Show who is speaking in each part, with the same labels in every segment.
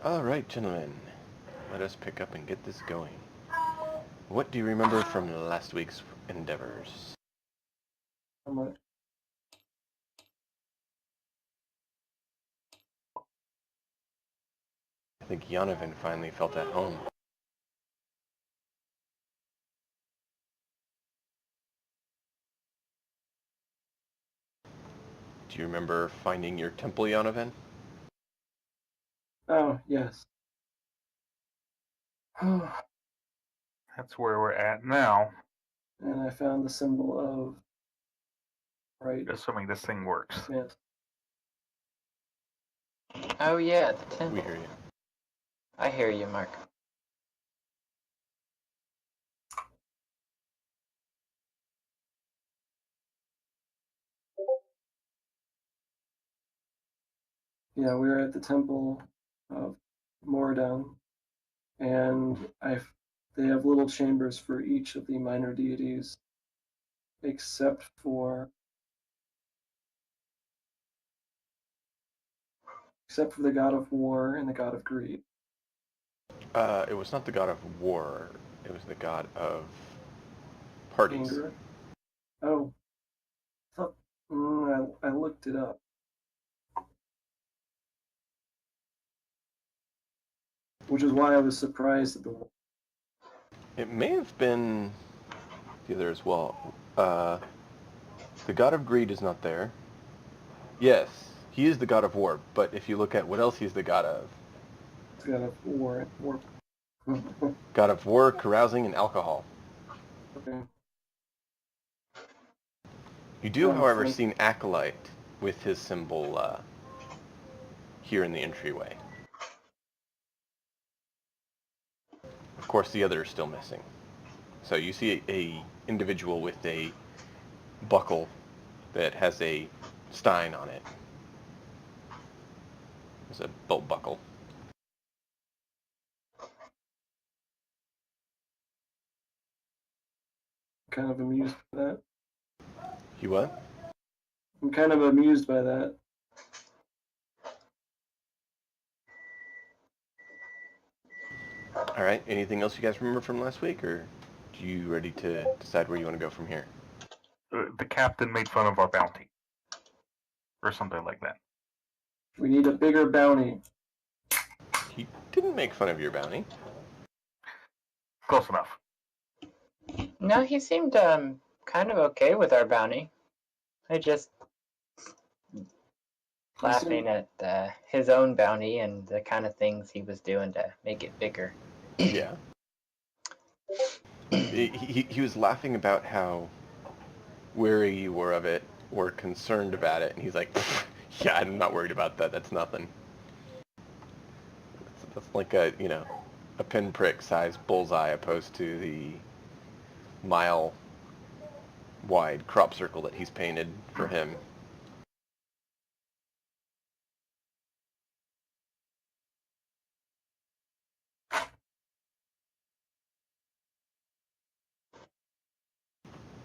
Speaker 1: All right, gentlemen. Let us pick up and get this going. What do you remember from last week's endeavors?
Speaker 2: I'm
Speaker 1: I think Yonovan finally felt at home. Do you remember finding your temple, Yonovan?
Speaker 2: Oh, yes. And
Speaker 3: That's where we're at now,
Speaker 2: I found the symbol of right.
Speaker 3: assuming this thing works.
Speaker 2: Yes.
Speaker 4: Oh yeah, the temple.
Speaker 1: We hear you.
Speaker 4: I hear you, Mark.
Speaker 2: Yeah, we were at the temple of Moradon, and they have little chambers for each of the minor deities, except for the god of war and the god of greed.
Speaker 1: It was not the god of war. It was the god of parties.
Speaker 2: Anger. Oh, I looked it up. Which is why I was surprised at the.
Speaker 1: It may have been the other as well. The god of greed is not there. Yes, he is the god of war, but if you look at what else he's the god of,
Speaker 2: It's god of war.
Speaker 1: god of war, carousing, and alcohol.
Speaker 2: Okay.
Speaker 1: You do,
Speaker 2: Oh,
Speaker 1: however,
Speaker 2: thank-
Speaker 1: see an acolyte with his symbol here in the entryway. Of course, the other is still missing. So you see a individual with a buckle that has a stein on it. It's a belt buckle.
Speaker 2: Kind of amused by that.
Speaker 1: You what?
Speaker 2: I'm kind of amused by that.
Speaker 1: All right. Anything else you guys remember from last week, or are you ready to decide where you want to go from here?
Speaker 3: The captain made fun of our bounty, or something like that.
Speaker 2: We need a bigger bounty.
Speaker 1: He didn't make fun of your bounty.
Speaker 3: Close enough.
Speaker 4: No, he seemed kind of okay with our bounty. I just laughing at his own bounty and the kind of things he was doing to make it bigger.
Speaker 1: Yeah. He was laughing about how wary you were of it, or concerned about it, and he's like, "Yeah, I'm not worried about that. That's nothing. That's like a a pinprick size bullseye opposed to the mile wide crop circle that he's painted for him."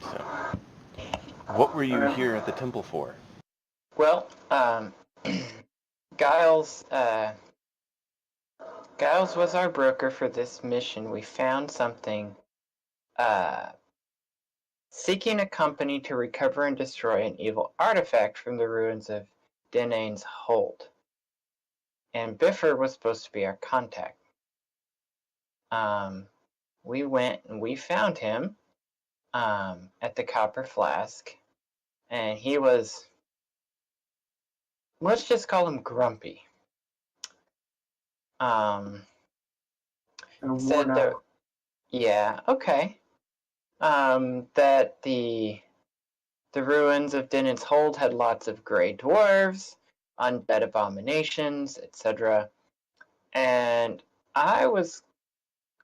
Speaker 1: So, what were you here at the temple for?
Speaker 4: Well, Giles was our broker for this mission. We found something seeking a company to recover and destroy an evil artifact from the ruins of Denane's hold. And Biffer was supposed to be our contact. We went and we found him at the Copper Flask, and he was, let's just call him grumpy.
Speaker 2: And
Speaker 4: Said
Speaker 2: worn
Speaker 4: that,
Speaker 2: out.
Speaker 4: yeah, okay. That the ruins of Dinan's Hold had lots of gray dwarves, undead abominations, etc. And I was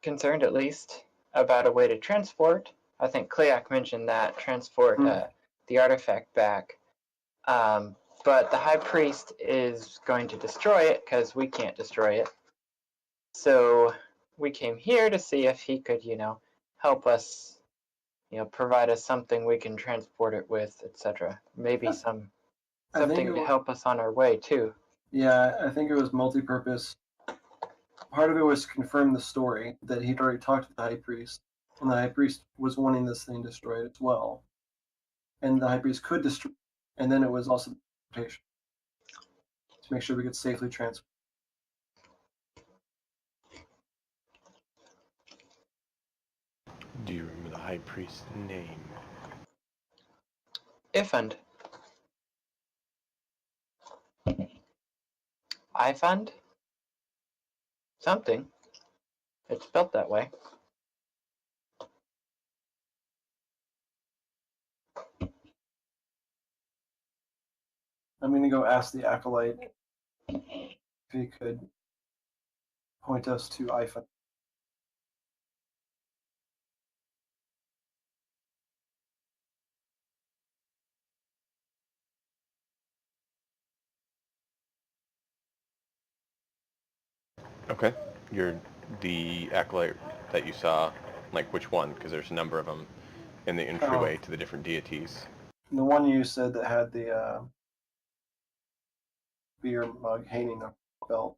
Speaker 4: concerned, at least, about a way to transport. I think Kleak mentioned that, transport the artifact back. But the High Priest is going to destroy it because we can't destroy it. So we came here to see if he could, help us, provide us something we can transport it with, etc. Maybe something to help us on our way too.
Speaker 2: Yeah, I think it was multi-purpose. part of it was to confirm the story that he'd already talked to the high priest, and the high priest was wanting this thing destroyed as well. And the high priest could destroy, and then it was also transportation to make sure we could safely transport.
Speaker 1: Do you remember the high priest's name?
Speaker 4: Ifund. Ifund? Something. It's spelled that way.
Speaker 2: I'm going to go ask the acolyte if he could point us to Ifa.
Speaker 1: Okay. You're the acolyte that you saw, like which one? Because there's a number of them in the entryway to the different deities.
Speaker 2: The one you said that had the beer mug hanging on the belt.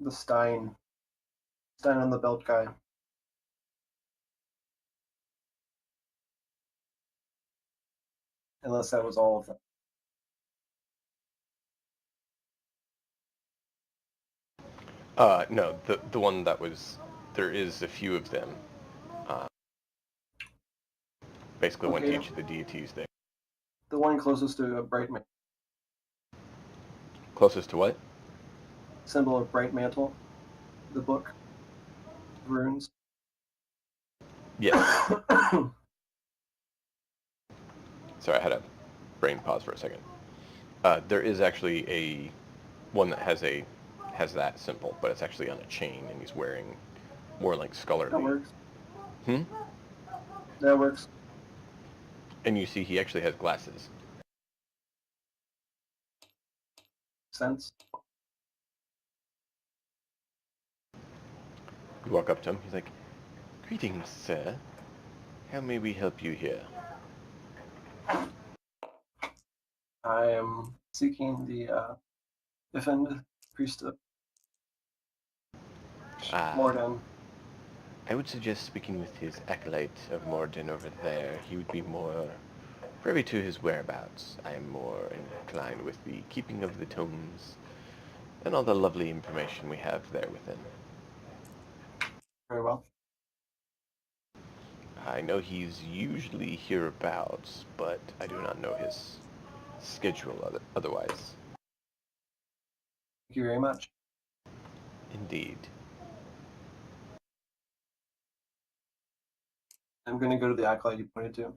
Speaker 2: The Stein on the belt guy. Unless that was all of them.
Speaker 1: No, the one that was, there is a few of them. Basically went to
Speaker 2: Okay.
Speaker 1: each of the deities there.
Speaker 2: The one closest to a bright
Speaker 1: Closest to what?
Speaker 2: symbol of bright mantle. The book. Runes.
Speaker 1: Yes. Sorry, I had a brain pause for a second. There is actually a one that has that symbol, but it's actually on a chain, and he's wearing more like scholarly.
Speaker 2: That works.
Speaker 1: Hmm?
Speaker 2: That works.
Speaker 1: And you see he actually has glasses.
Speaker 2: Sense.
Speaker 1: You walk up to him, he's like, "Greetings, sir. How may we help you here?"
Speaker 2: I am seeking the defend priest of Morden.
Speaker 1: I would suggest speaking with his acolyte of Morden over there. He would be more privy to his whereabouts. I am more inclined with the keeping of the tomes and all the lovely information we have there within.
Speaker 2: Very well.
Speaker 1: I know he's usually hereabouts, but I do not know his schedule otherwise.
Speaker 2: Thank you very much.
Speaker 1: Indeed.
Speaker 2: I'm going to go to the acolyte you pointed to.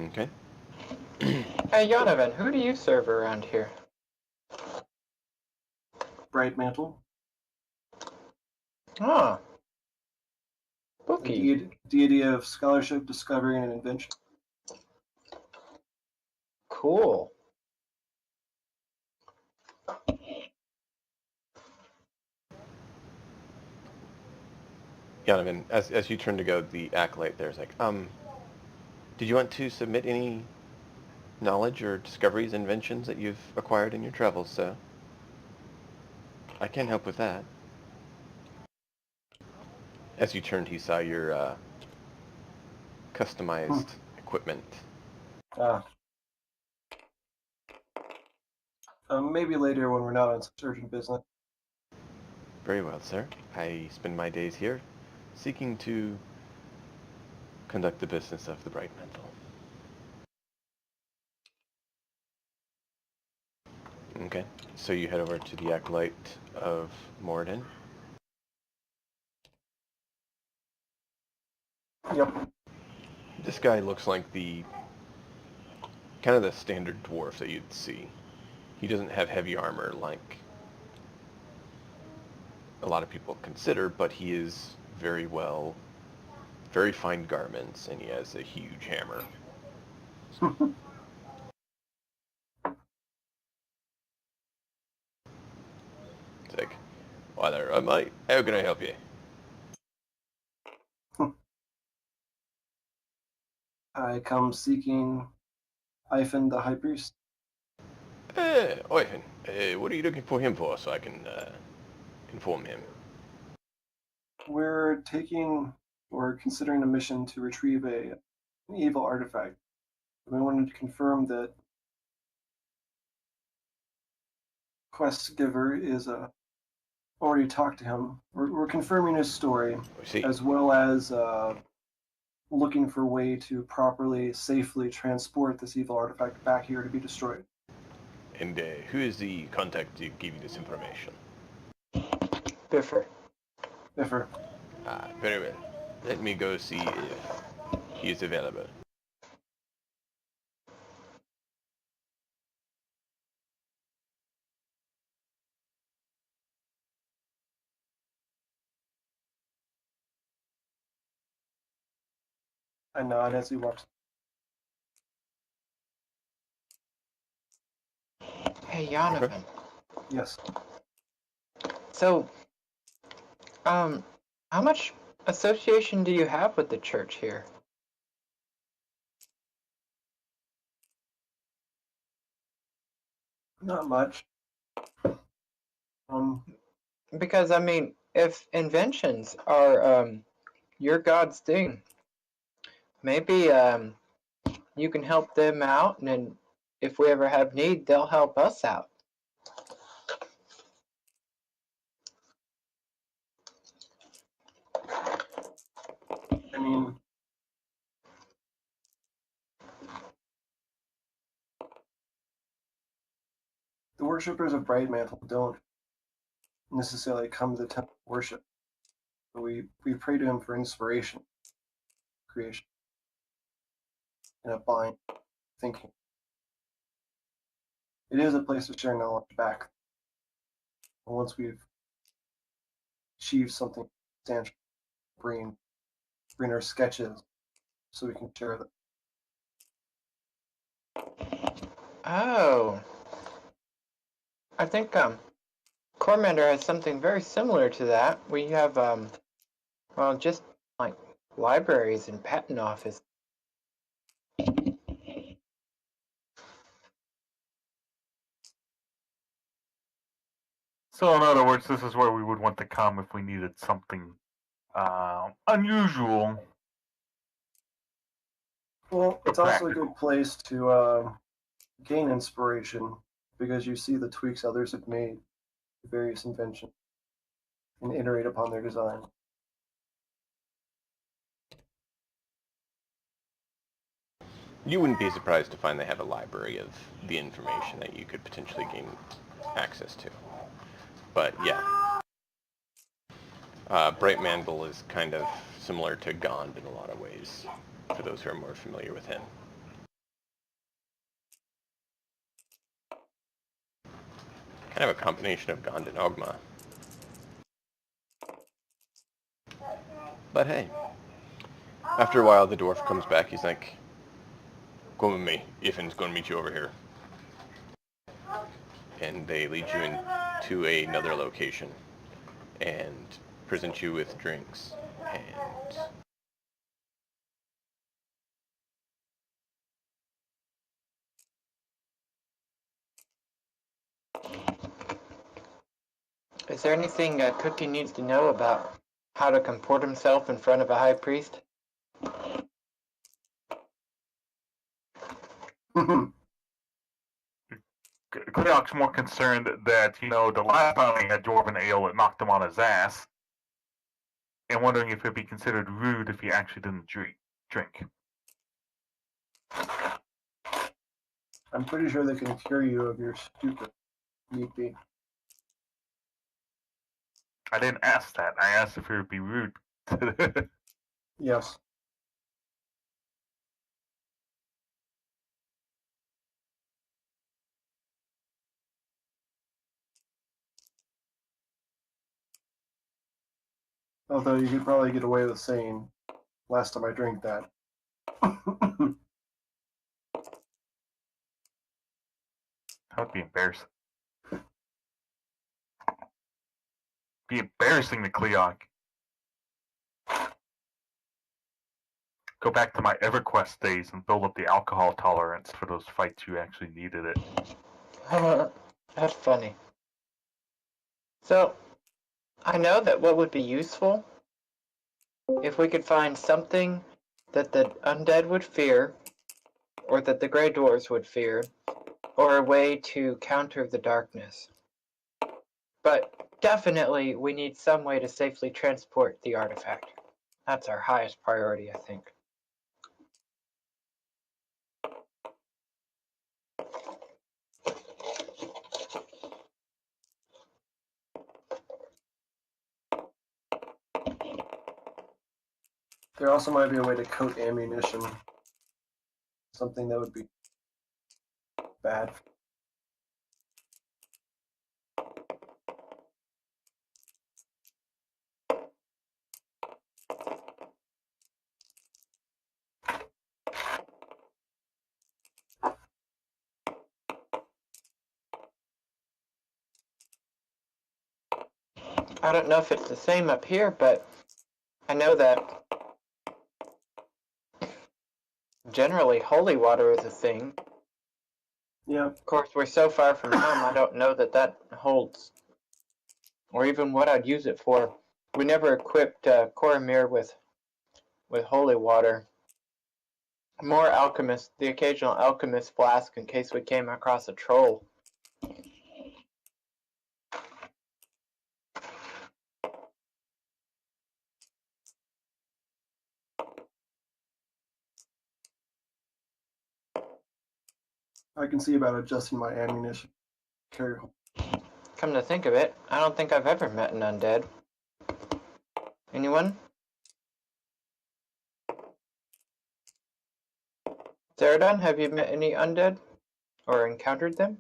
Speaker 1: Okay.
Speaker 4: Hey, Yonovan, who do you serve around here?
Speaker 2: Bright mantle.
Speaker 4: Ah.
Speaker 2: The
Speaker 4: Spooky.
Speaker 2: deity of scholarship, discovery, and invention.
Speaker 4: Cool.
Speaker 1: Donovan, as you turn to go, the acolyte there's like, did you want to submit any knowledge or discoveries, inventions that you've acquired in your travels, sir? I can help with that. As you turned, he saw your customized equipment.
Speaker 2: Ah. Maybe later when we're not on such urgent business.
Speaker 1: Very well, sir. I spend my days here seeking to conduct the business of the Bright Mantle. Okay, so you head over to the Acolyte of Moradin.
Speaker 2: Yep.
Speaker 1: This guy looks like the kind of the standard dwarf that you'd see. He doesn't have heavy armor like a lot of people consider, but he is very fine garments, and he has a huge hammer. It's like, "Why there, am I? How can I help you?"
Speaker 2: I come seeking Ivan the High Priest.
Speaker 1: Ivan, what are you looking for him for so I can inform him?
Speaker 2: We're considering a mission to retrieve an evil artifact. We wanted to confirm that quest giver is already talked to him. We're confirming his story,
Speaker 1: I see.
Speaker 2: as well as looking for a way to properly, safely transport this evil artifact back here to be destroyed.
Speaker 1: And who is the contact to give you this information?
Speaker 4: Biffer.
Speaker 2: Differ.
Speaker 1: Very well. Let me go see if he is available.
Speaker 2: I nod as he walks.
Speaker 4: Hey, Jonathan.
Speaker 2: Yes.
Speaker 4: So, how much association do you have with the church here?
Speaker 2: Not much.
Speaker 4: Because, I mean, if inventions are, your God's thing, maybe, you can help them out, and then if we ever have need, they'll help us out.
Speaker 2: I mean, the worshippers of Bright Mantle don't necessarily come to the temple to worship. But we pray to him for inspiration, creation, and a blind thinking. It is a place to share knowledge back. And once we've achieved something substantial, bring our sketches so we can share them.
Speaker 4: Oh. I think, Cormander has something very similar to that. We have, well, just like libraries and patent office.
Speaker 3: So in other words, this is where we would want to come if we needed something unusual.
Speaker 2: Well, it's also a
Speaker 3: practical.
Speaker 2: good place to gain inspiration because you see the tweaks others have made to various inventions and iterate upon their design.
Speaker 1: You wouldn't be surprised to find they have a library of the information that you could potentially gain access to. But yeah, Bright Mantle is kind of similar to Gond in a lot of ways, for those who are more familiar with him. Kind of a combination of Gond and Ogma. But hey, after a while the dwarf comes back, he's like, "Come with me, Ifan's going to meet you over here." And they lead you into another location and present you with drinks. And
Speaker 4: Is there anything Cookie needs to know about how to comport himself in front of a high priest?
Speaker 3: Kleok's more concerned that, the last time he had Dwarven Ale, it knocked him on his ass. And wondering if it'd be considered rude if he actually didn't drink.
Speaker 2: I'm pretty sure they can cure you of your stupid need be.
Speaker 3: I didn't ask that. I asked if it would be rude.
Speaker 2: Yes. Although you could probably get away with saying, last time I drank that.
Speaker 3: That would be embarrassing. Be embarrassing to Kleok. go back to my EverQuest days and build up the alcohol tolerance for those fights you actually needed it.
Speaker 4: That's funny. So, I know that what would be useful if we could find something that the undead would fear, or that the Grey Dwarves would fear, or a way to counter the darkness. But definitely, we need some way to safely transport the artifact. That's our highest priority, I think.
Speaker 2: There also might be a way to coat ammunition. Something that would be bad.
Speaker 4: I don't know if it's the same up here, but I know that generally holy water is a thing.
Speaker 2: Yeah.
Speaker 4: Of course, we're so far from home, I don't know that that holds, or even what I'd use it for. We never equipped Coromir with holy water. More alchemist, the occasional alchemist flask in case we came across a troll.
Speaker 2: I can see about adjusting my ammunition. Carry.
Speaker 4: Come to think of it, I don't think I've ever met an undead. Anyone? Zeradon, have you met any undead? Or encountered them?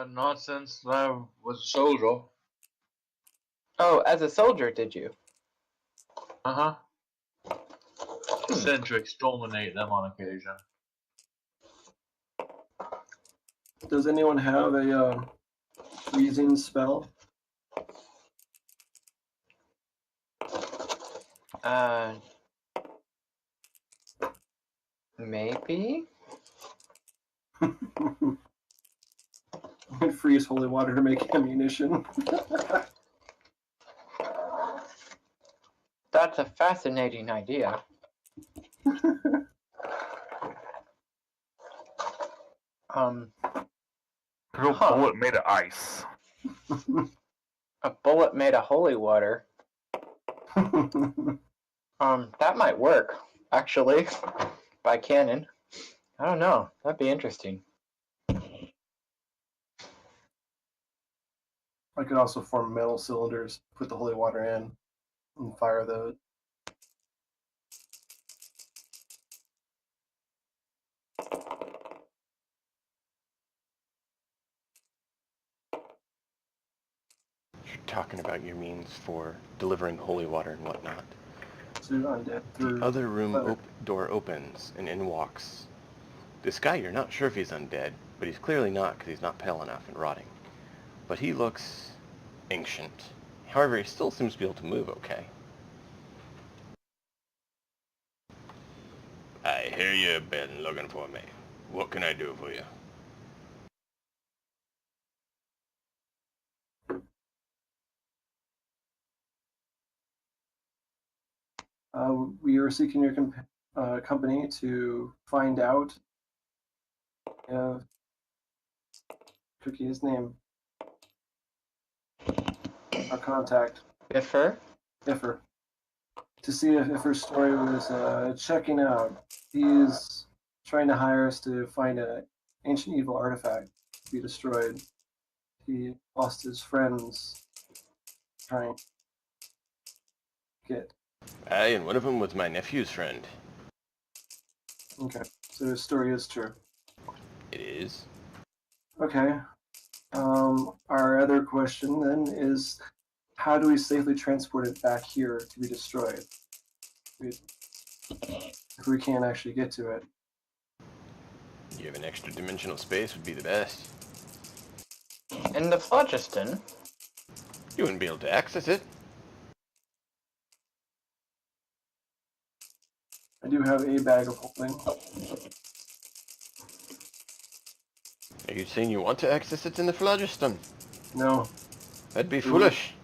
Speaker 5: Not since I was a soldier.
Speaker 4: Oh, as a soldier, did you?
Speaker 5: Uh-huh. Sent to exterminate them on occasion.
Speaker 2: Does anyone have a freezing spell?
Speaker 4: Maybe?
Speaker 2: You can freeze holy water to make ammunition.
Speaker 4: That's a fascinating idea.
Speaker 3: Little
Speaker 4: Huh.
Speaker 3: bullet made of ice.
Speaker 4: A bullet made of holy water. That might work, actually, by cannon. I don't know. That'd be interesting.
Speaker 2: I could also form metal cylinders, put the holy water in, and fire those.
Speaker 1: You're talking about your means for delivering holy water and whatnot.
Speaker 2: To undead through
Speaker 1: The other room
Speaker 2: leather.
Speaker 1: door opens, and in walks this guy. You're not sure if he's undead, but he's clearly not because he's not pale enough and rotting. But he looks ancient. However, he still seems to be able to move okay. I hear you've been looking for me. What can I do for you?
Speaker 2: We are seeking your company to find out Cookie's name. Our contact.
Speaker 4: Biffer?
Speaker 2: Iffer. To see if Iffer's story was checking out. He's trying to hire us to find an ancient evil artifact to be destroyed. He lost his friends trying to get.
Speaker 1: Aye, and one of them was my nephew's friend.
Speaker 2: Okay, so his story is true.
Speaker 1: It is.
Speaker 2: Okay. Our other question then is, how do we safely transport it back here to be destroyed? If we can't actually get to it.
Speaker 1: You have an extra dimensional space would be the best.
Speaker 4: In the phlogiston?
Speaker 1: You wouldn't be able to access it.
Speaker 2: do have a bag of holding.
Speaker 1: Are you saying you want to access it in the phlogiston?
Speaker 2: No.
Speaker 1: That'd be
Speaker 2: Ooh.
Speaker 1: foolish.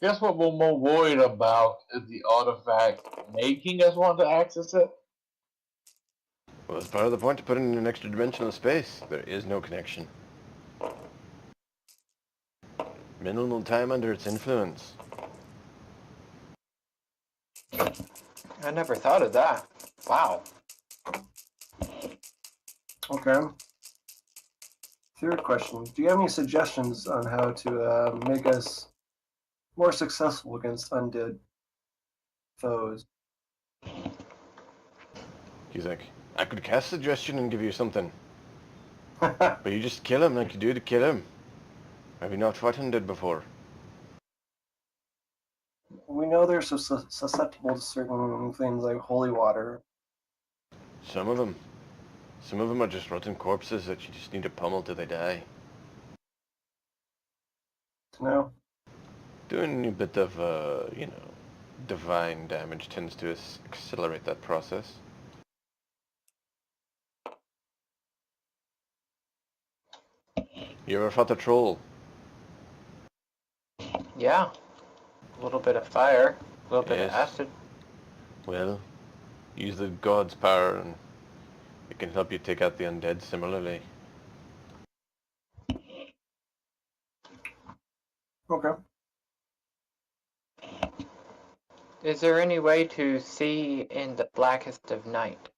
Speaker 5: Guess what we're more worried about is the artifact making us want to access it.
Speaker 1: Well, it's part of the point to put it in an extra dimensional space. There is no connection. Minimal time under its influence.
Speaker 4: I never thought of that. Wow.
Speaker 2: Okay. Third question. Do you have any suggestions on how to make us more successful against undead foes?
Speaker 1: He's like, I could cast suggestion and give you something. But you just kill him like you do to kill him. Have you not fought undead before?
Speaker 2: We know they're susceptible to certain things like holy water.
Speaker 1: Some of them. Some of them are just rotten corpses that you just need to pummel till they die.
Speaker 2: No?
Speaker 1: Doing a bit of, divine damage tends to accelerate that process. You ever fought a troll?
Speaker 4: Yeah. A little bit of fire, a little bit of
Speaker 1: Yes.
Speaker 4: acid.
Speaker 1: Well, use the god's power and it can help you take out the undead similarly.
Speaker 2: Okay.
Speaker 4: Is there any way to see in the blackest of night?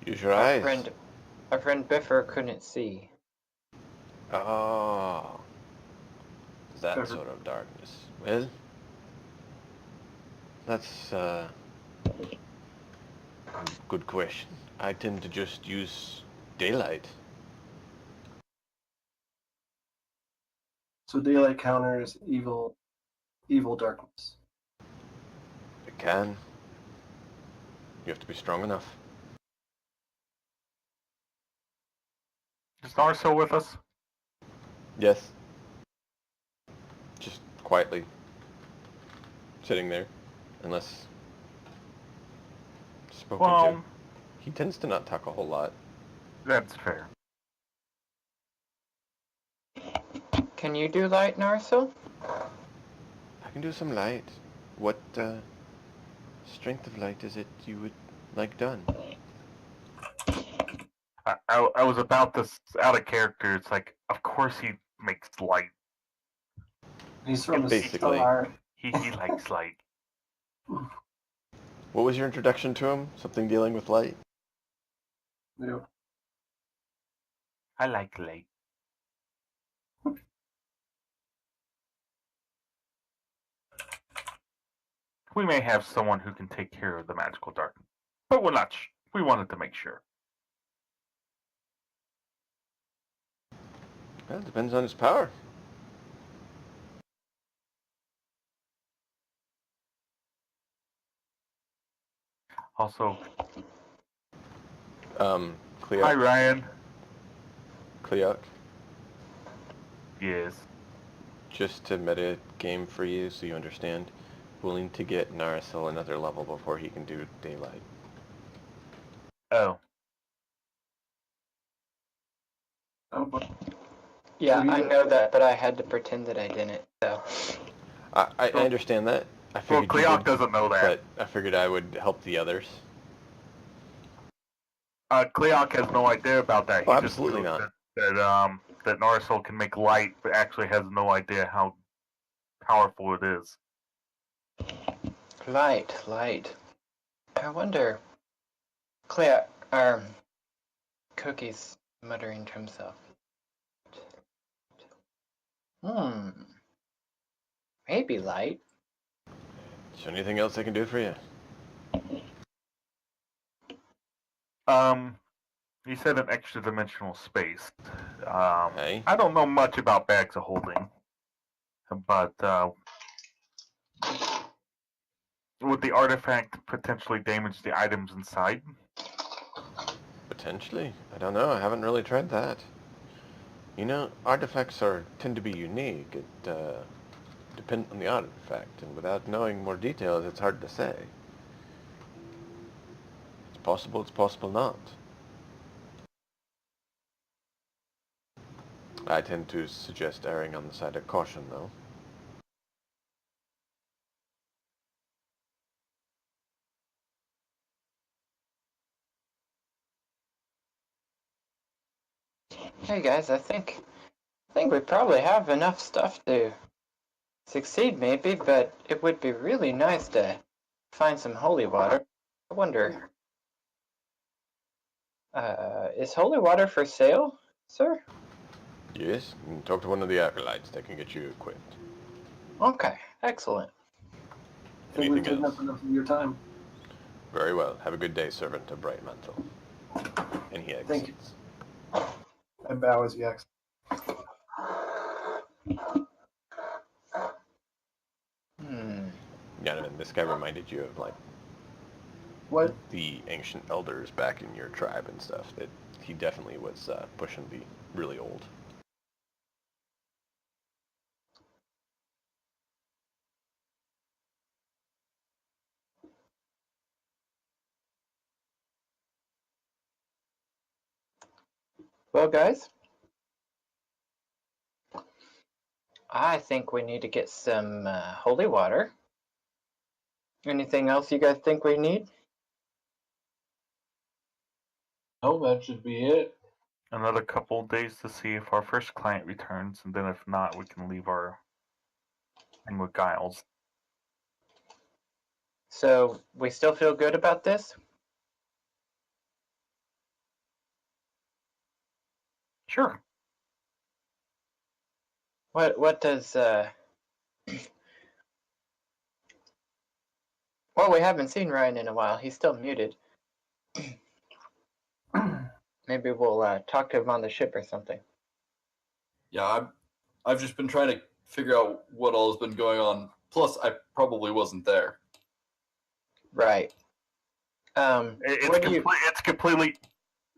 Speaker 1: Use your
Speaker 4: Our
Speaker 1: eyes.
Speaker 4: friend Biffer couldn't see.
Speaker 1: Oh. That
Speaker 2: Biffer.
Speaker 1: sort of darkness. Well, that's a good question. I tend to just use daylight.
Speaker 2: So daylight counters evil darkness.
Speaker 1: It can. You have to be strong enough.
Speaker 3: Is Narso with us?
Speaker 1: Yes. Just quietly sitting there, unless spoken
Speaker 3: Well,
Speaker 1: to. He tends to not talk a whole lot.
Speaker 3: that's fair.
Speaker 4: Can you do light, Narsil?
Speaker 1: I can do some light. What strength of light is it you would like done?
Speaker 3: I was about to out of character. It's like, of course he makes light.
Speaker 2: He's from a
Speaker 1: Basically.
Speaker 2: star.
Speaker 3: He likes light.
Speaker 1: What was your introduction to him? Something dealing with light?
Speaker 2: Yeah.
Speaker 3: I like light. We may have someone who can take care of the magical darkness, but we're not. We wanted to make sure.
Speaker 1: Well, it depends on his power.
Speaker 3: Also,
Speaker 1: Cleok.
Speaker 3: hi Ryan.
Speaker 1: Cleok.
Speaker 3: Yes.
Speaker 1: Just to meta game for you so you understand. Willing to get Narsil another level before he can do daylight.
Speaker 3: Oh,
Speaker 2: Oh, but
Speaker 4: Yeah,
Speaker 2: So you-
Speaker 4: I know that, but I had to pretend that I didn't, so.
Speaker 1: I understand that. I
Speaker 3: well,
Speaker 1: figured you
Speaker 3: Cleok
Speaker 1: did,
Speaker 3: doesn't know that.
Speaker 1: but I figured I would help the others.
Speaker 3: Cleok has no idea about that. He
Speaker 1: Oh,
Speaker 3: just
Speaker 1: absolutely
Speaker 3: knew
Speaker 1: not.
Speaker 3: that Narsil can make light, but actually has no idea how powerful it is.
Speaker 4: Light. I wonder. Cookie's muttering to himself. Maybe light.
Speaker 1: Is there anything else I can do for you?
Speaker 3: You said an extra dimensional space.
Speaker 1: Hey?
Speaker 3: I don't know much about bags of holding, but would the artifact potentially damage the items inside?
Speaker 1: Potentially. I don't know. I haven't really tried that. You know, artifacts tend to be unique. dependent on the artifact, and without knowing more details, it's hard to say. It's possible not. I tend to suggest erring on the side of caution, though.
Speaker 4: Hey guys, I think we probably have enough stuff to succeed maybe, but it would be really nice to find some holy water. I wonder, is holy water for sale, sir?
Speaker 1: Yes, you can talk to one of the acolytes. They can get you equipped.
Speaker 4: Okay, excellent.
Speaker 2: I think we've
Speaker 1: Anything
Speaker 2: taken
Speaker 1: else?
Speaker 2: up enough of your time.
Speaker 1: Very well. Have a good day, servant of Bright Mantle. And he exits.
Speaker 2: Thank you. I bow as he exits.
Speaker 1: Yeah, and this guy reminded you of, like,
Speaker 2: What?
Speaker 1: the ancient elders back in your tribe and stuff. That he definitely was pushing the really old.
Speaker 4: Well, guys, I think we need to get some holy water. Anything else you guys think we need?
Speaker 5: No, that should be it.
Speaker 3: Another couple days to see if our first client returns, and then if not, we can leave our thing with Giles.
Speaker 4: So we still feel good about this?
Speaker 3: Sure.
Speaker 4: What does well, we haven't seen Ryan in a while. He's still muted. Maybe we'll talk to him on the ship or something.
Speaker 6: Yeah, I've just been trying to figure out what all has been going on. Plus, I probably wasn't there.
Speaker 4: Right.
Speaker 3: It's completely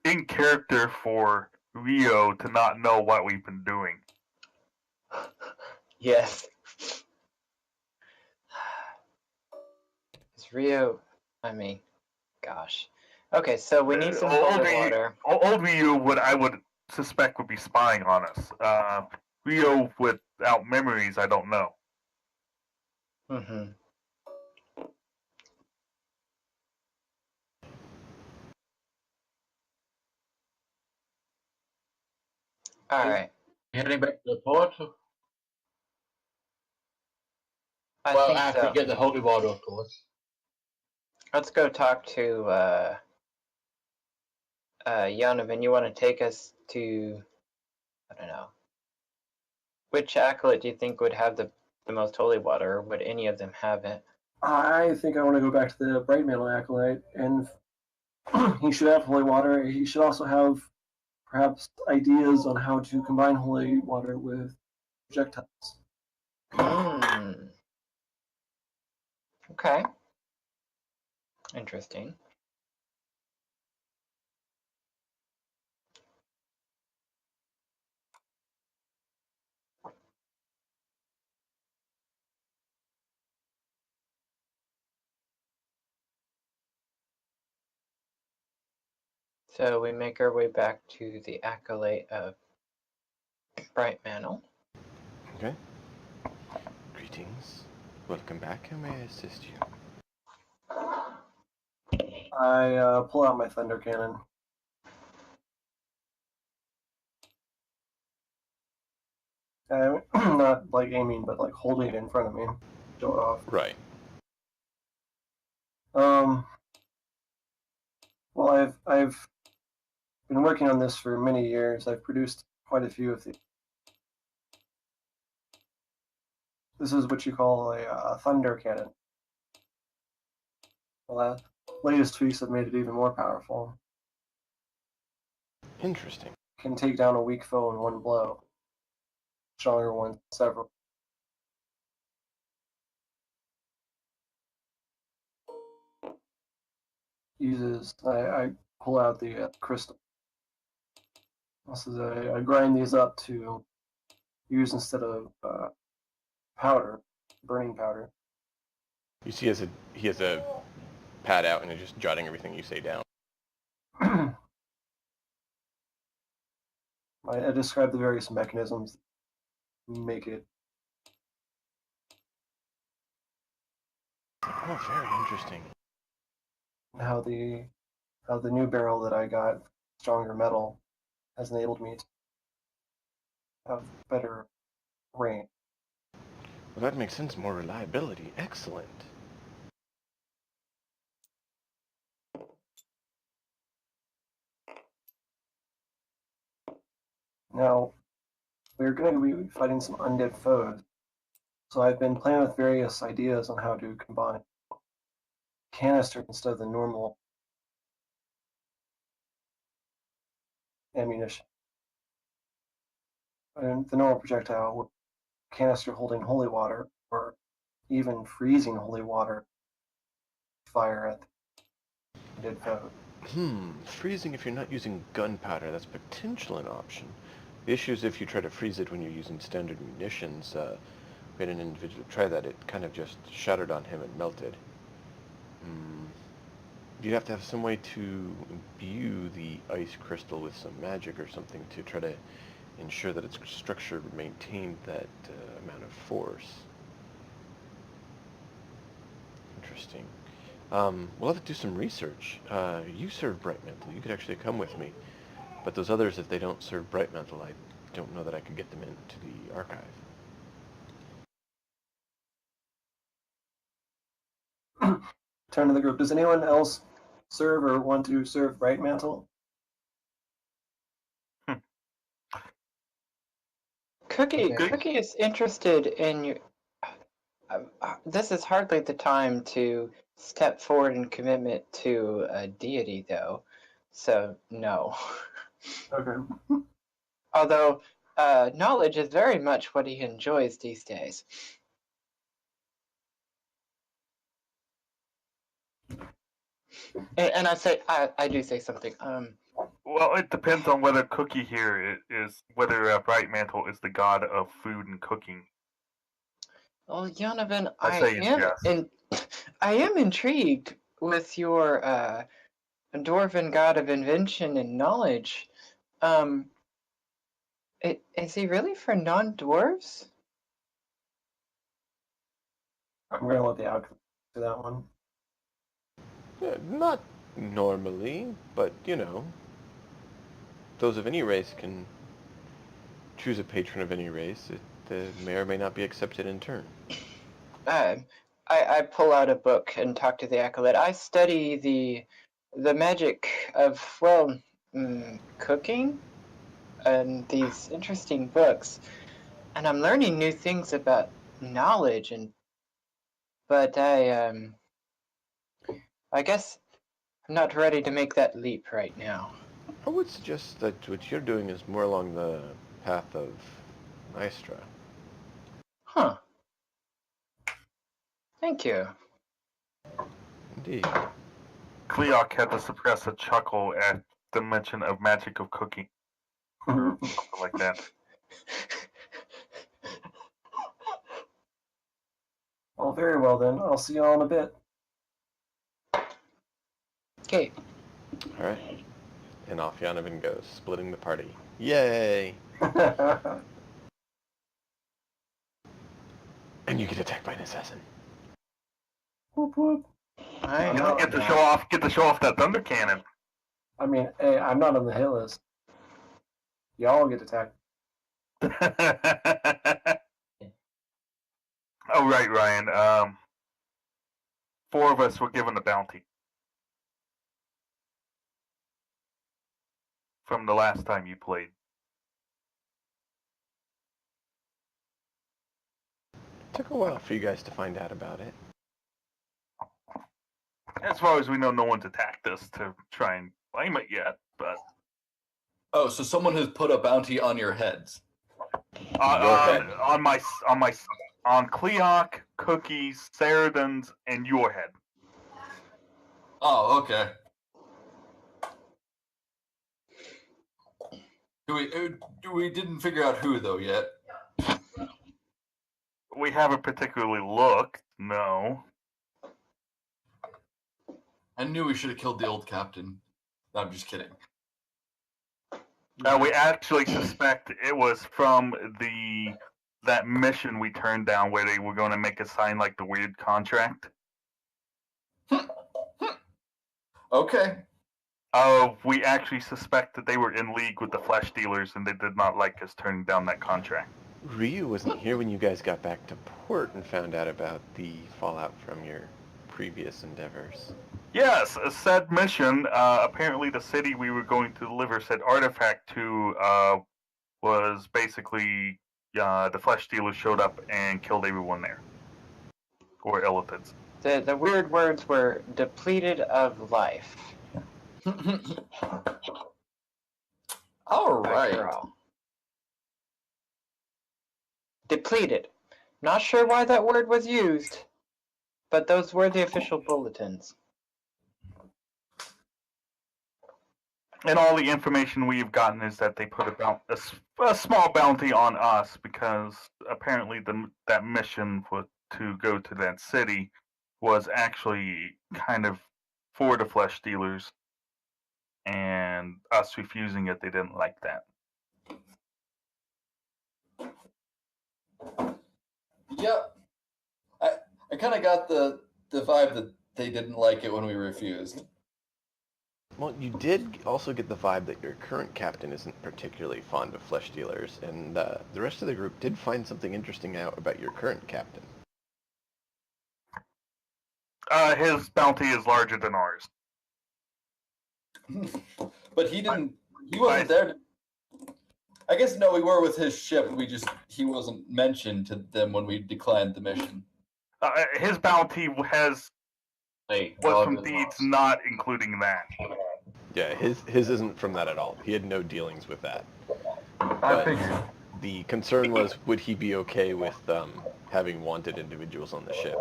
Speaker 3: in character for Rio to not know what we've been doing.
Speaker 4: Yes. Is Rio? I mean, gosh. Okay, so we need some holy water.
Speaker 3: Old Rio I would suspect would be spying on us. Rio without memories, I don't know.
Speaker 4: Mm-hmm. All right.
Speaker 5: Heading back to the port.
Speaker 4: I
Speaker 5: Well,
Speaker 4: think
Speaker 5: after
Speaker 4: so.
Speaker 5: we get the holy water, of course.
Speaker 4: Let's go talk to Yanovan. You want to take us to, I don't know. Which acolyte do you think would have the most holy water, or would any of them have it?
Speaker 2: I think I want to go back to the Bright Mantle Acolyte, and he should have holy water. He should also have perhaps ideas on how to combine holy water with projectiles.
Speaker 4: Okay. Interesting. So we make our way back to the acolyte of Bright Mantle.
Speaker 1: Okay. Greetings. Welcome back. How may I assist you?
Speaker 2: I pull out my thunder cannon. I'm not like aiming, but like holding it in front of me. Show it off.
Speaker 1: Right.
Speaker 2: Well, I've been working on this for many years. I've produced quite a few of these. This is what you call a thunder cannon. Well, latest tweaks have made it even more powerful.
Speaker 1: Interesting.
Speaker 2: Can take down a weak foe in one blow. Stronger ones, several. I pull out the crystal. This is I grind these up to use instead of powder. burning powder.
Speaker 1: You see, he has a pad out and is just jotting everything you say down.
Speaker 2: I described the various mechanisms that make it.
Speaker 1: Oh, very interesting.
Speaker 2: How the new barrel that I got, stronger metal, has enabled me to have better range.
Speaker 1: Well, that makes sense. More reliability. Excellent.
Speaker 2: Now, we're going to be fighting some undead foes, so I've been playing with various ideas on how to combine canister instead of the normal ammunition. And the normal projectile with canister holding holy water, or even freezing holy water, fire at the undead foe.
Speaker 1: Freezing if you're not using gunpowder, that's potentially an option. The issue is if you try to freeze it when you're using standard munitions. We had an individual try that. It kind of just shattered on him and melted. You'd have to have some way to imbue the ice crystal with some magic or something to try to ensure that its structure maintained that amount of force. Interesting. We'll have to do some research. You serve Bright Mantle. You could actually come with me. But those others, if they don't serve Bright Mantle, I don't know that I could get them into the archive.
Speaker 2: Turn to the group. Does anyone else serve or want to serve Bright Mantle?
Speaker 4: Cookie
Speaker 2: Okay.
Speaker 4: is interested in you. This is hardly the time to step forward in commitment to a deity, though. So no.
Speaker 2: Okay.
Speaker 4: Although knowledge is very much what he enjoys these days. And I do say something.
Speaker 3: Well, it depends on whether Cookie here is whether Bright Mantle is the god of food and cooking.
Speaker 4: Well, Yonovan,
Speaker 3: I say yes.
Speaker 4: I am intrigued with your dwarven god of invention and knowledge. Is he really for non-dwarves?
Speaker 2: I'm going to let the alchemist do that one.
Speaker 1: Not normally, but, you know, those of any race can choose a patron of any race. It may or may not be accepted in turn.
Speaker 4: I pull out a book and talk to the acolyte. I study the magic of, well, cooking and these interesting books. And I'm learning new things about knowledge, but I guess I'm not ready to make that leap right now.
Speaker 1: I would suggest that what you're doing is more along the path of Maestra.
Speaker 4: Huh. Thank you.
Speaker 1: Indeed.
Speaker 3: Cleok had to suppress a chuckle at the mention of magic of cooking, or something like that.
Speaker 2: Well, very well then. I'll see you all in a bit.
Speaker 4: Okay.
Speaker 1: All right. And off Yonovan goes, splitting the party. Yay! And you get attacked by an assassin.
Speaker 2: Whoop whoop.
Speaker 4: I
Speaker 3: You don't get to show off that thunder cannon.
Speaker 2: I mean, hey, I'm not on the hit list. Y'all get attacked.
Speaker 3: Oh right, Ryan. 4 of us were given a bounty from the last time you played.
Speaker 1: It took a while for you guys to find out about it.
Speaker 3: As far as we know, no one's attacked us to try and claim it yet. But
Speaker 6: Oh, so someone has put a bounty on your heads.
Speaker 3: on Cleok, Cookies, Saradin's, and your head.
Speaker 6: Oh, okay. We didn't figure out who though yet.
Speaker 3: We haven't particularly looked, no.
Speaker 6: I knew we should have killed the old captain. No, I'm just kidding.
Speaker 3: We actually suspect it was from that mission we turned down where they were going to make us sign like the weird contract.
Speaker 6: Okay.
Speaker 3: We actually suspect that they were in league with the flesh dealers and they did not like us turning down that contract.
Speaker 1: Ryu wasn't here when you guys got back to port and found out about the fallout from your previous endeavors.
Speaker 3: Yes, a said mission, apparently the city we were going to deliver said artifact to was basically the flesh dealers showed up and killed everyone there. Or illithids.
Speaker 4: The weird words were depleted of life.
Speaker 6: All
Speaker 4: After
Speaker 6: right.
Speaker 4: all. Depleted. Not sure why that word was used, but those were the official bulletins.
Speaker 3: And all the information we've gotten is that they put a small bounty on us because apparently that mission to go to that city was actually kind of for the flesh dealers, and us refusing it, they didn't like that.
Speaker 6: Yep. I kind of got the vibe that they didn't like it when we refused.
Speaker 1: Well, you did also get the vibe that your current captain isn't particularly fond of flesh dealers, and the rest of the group did find something interesting out about your current captain.
Speaker 3: His bounty is larger than ours.
Speaker 6: But he wasn't there. I guess no, we were with his ship. He wasn't mentioned to them when we declined the mission.
Speaker 3: His bounty was from deeds not including that.
Speaker 1: Yeah, his isn't from that at all. He had no dealings with that.
Speaker 3: I
Speaker 1: But
Speaker 3: figured.
Speaker 1: the concern was, would he be okay with having wanted individuals on the ship?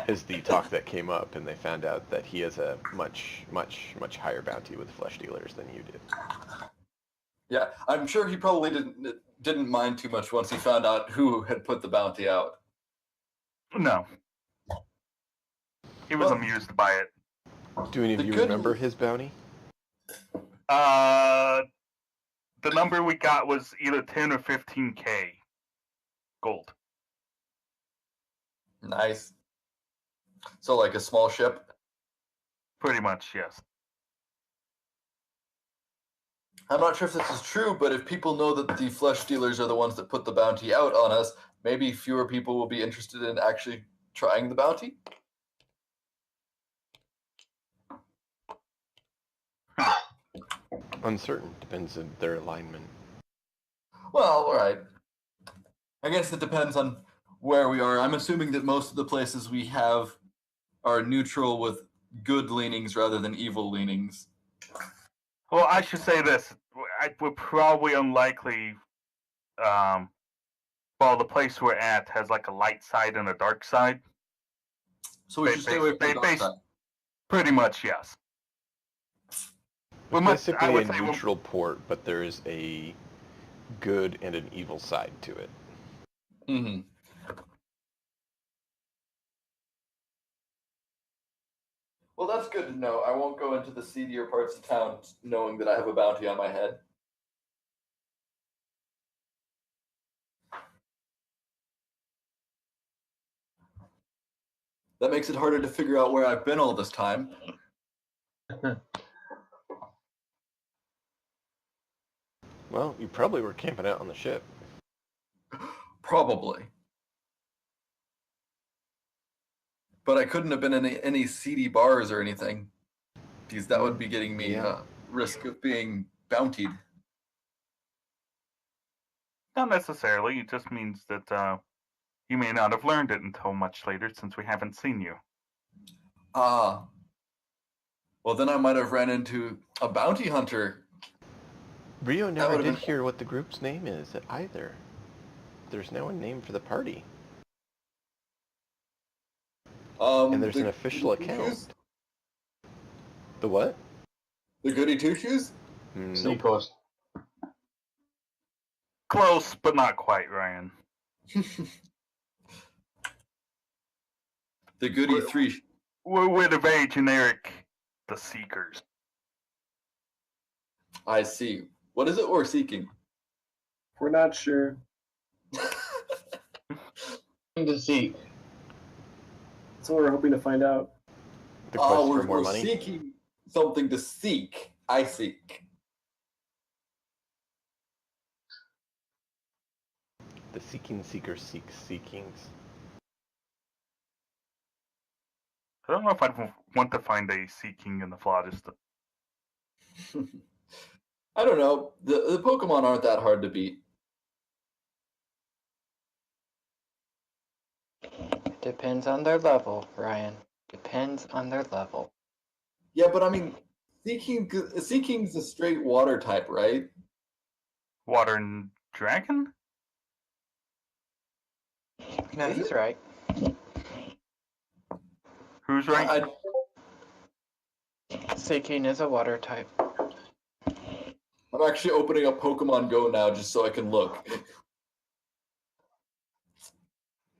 Speaker 1: Is the talk that came up, and they found out that he has a much, much, much higher bounty with flesh dealers than you did.
Speaker 6: Yeah, I'm sure he probably didn't mind too much once he found out who had put the bounty out.
Speaker 3: No. He was amused by it.
Speaker 1: Do any of you remember his bounty?
Speaker 3: The number we got was either 10 or 15K gold.
Speaker 6: Nice. So like a small ship?
Speaker 3: Pretty much, yes.
Speaker 6: I'm not sure if this is true, but if people know that the flesh dealers are the ones that put the bounty out on us, maybe fewer people will be interested in actually trying the bounty?
Speaker 1: Uncertain. Depends on their alignment.
Speaker 6: Well, all right. I guess it depends on where we are. I'm assuming that most of the places we have are neutral with good leanings rather than evil leanings.
Speaker 3: Well, I should say this. We're probably unlikely. The place we're at has like a light side and a dark side.
Speaker 6: So we should stay away from the dark side.
Speaker 3: Pretty much, yes.
Speaker 1: It's basically a neutral port, but there is a good and an evil side to it.
Speaker 6: Mm-hmm. Well, that's good to know. I won't go into the seedier parts of town knowing that I have a bounty on my head. That makes it harder to figure out where I've been all this time.
Speaker 1: Well, you probably were camping out on the ship.
Speaker 6: Probably. But I couldn't have been in any seedy bars or anything, because that would be getting me risk of being bountied.
Speaker 3: Not necessarily. It just means that you may not have learned it until much later, since we haven't seen you.
Speaker 6: Ah. Well, then I might have ran into a bounty hunter.
Speaker 1: Rio never did hear what the group's name is either. There's no name for the party. And there's an official account.
Speaker 6: Shoes?
Speaker 1: The what?
Speaker 6: The goody two shoes?
Speaker 5: Seacoast.
Speaker 3: Close, but not quite, Ryan.
Speaker 6: The goody three.
Speaker 3: We're the very generic, the Seekers.
Speaker 6: I see. What is it we're seeking?
Speaker 2: We're not sure.
Speaker 5: To seek.
Speaker 2: That's what we're hoping to find out.
Speaker 1: The quest for
Speaker 6: we're
Speaker 1: more money.
Speaker 6: seeking something to seek. I seek.
Speaker 1: The seeking seeker seeks seekings.
Speaker 3: I don't know if I'd want to find a Seeking in the Phlogiston.
Speaker 6: I don't know. The Pokemon aren't that hard to beat.
Speaker 4: Depends on their level, Ryan. Depends on their level.
Speaker 6: Yeah, but I mean, Seeking's a straight water type, right?
Speaker 3: Water and Dragon?
Speaker 4: No, he's right.
Speaker 3: Who's right?
Speaker 4: Seeking is a water type.
Speaker 6: I'm actually opening up Pokemon Go now just so I can look.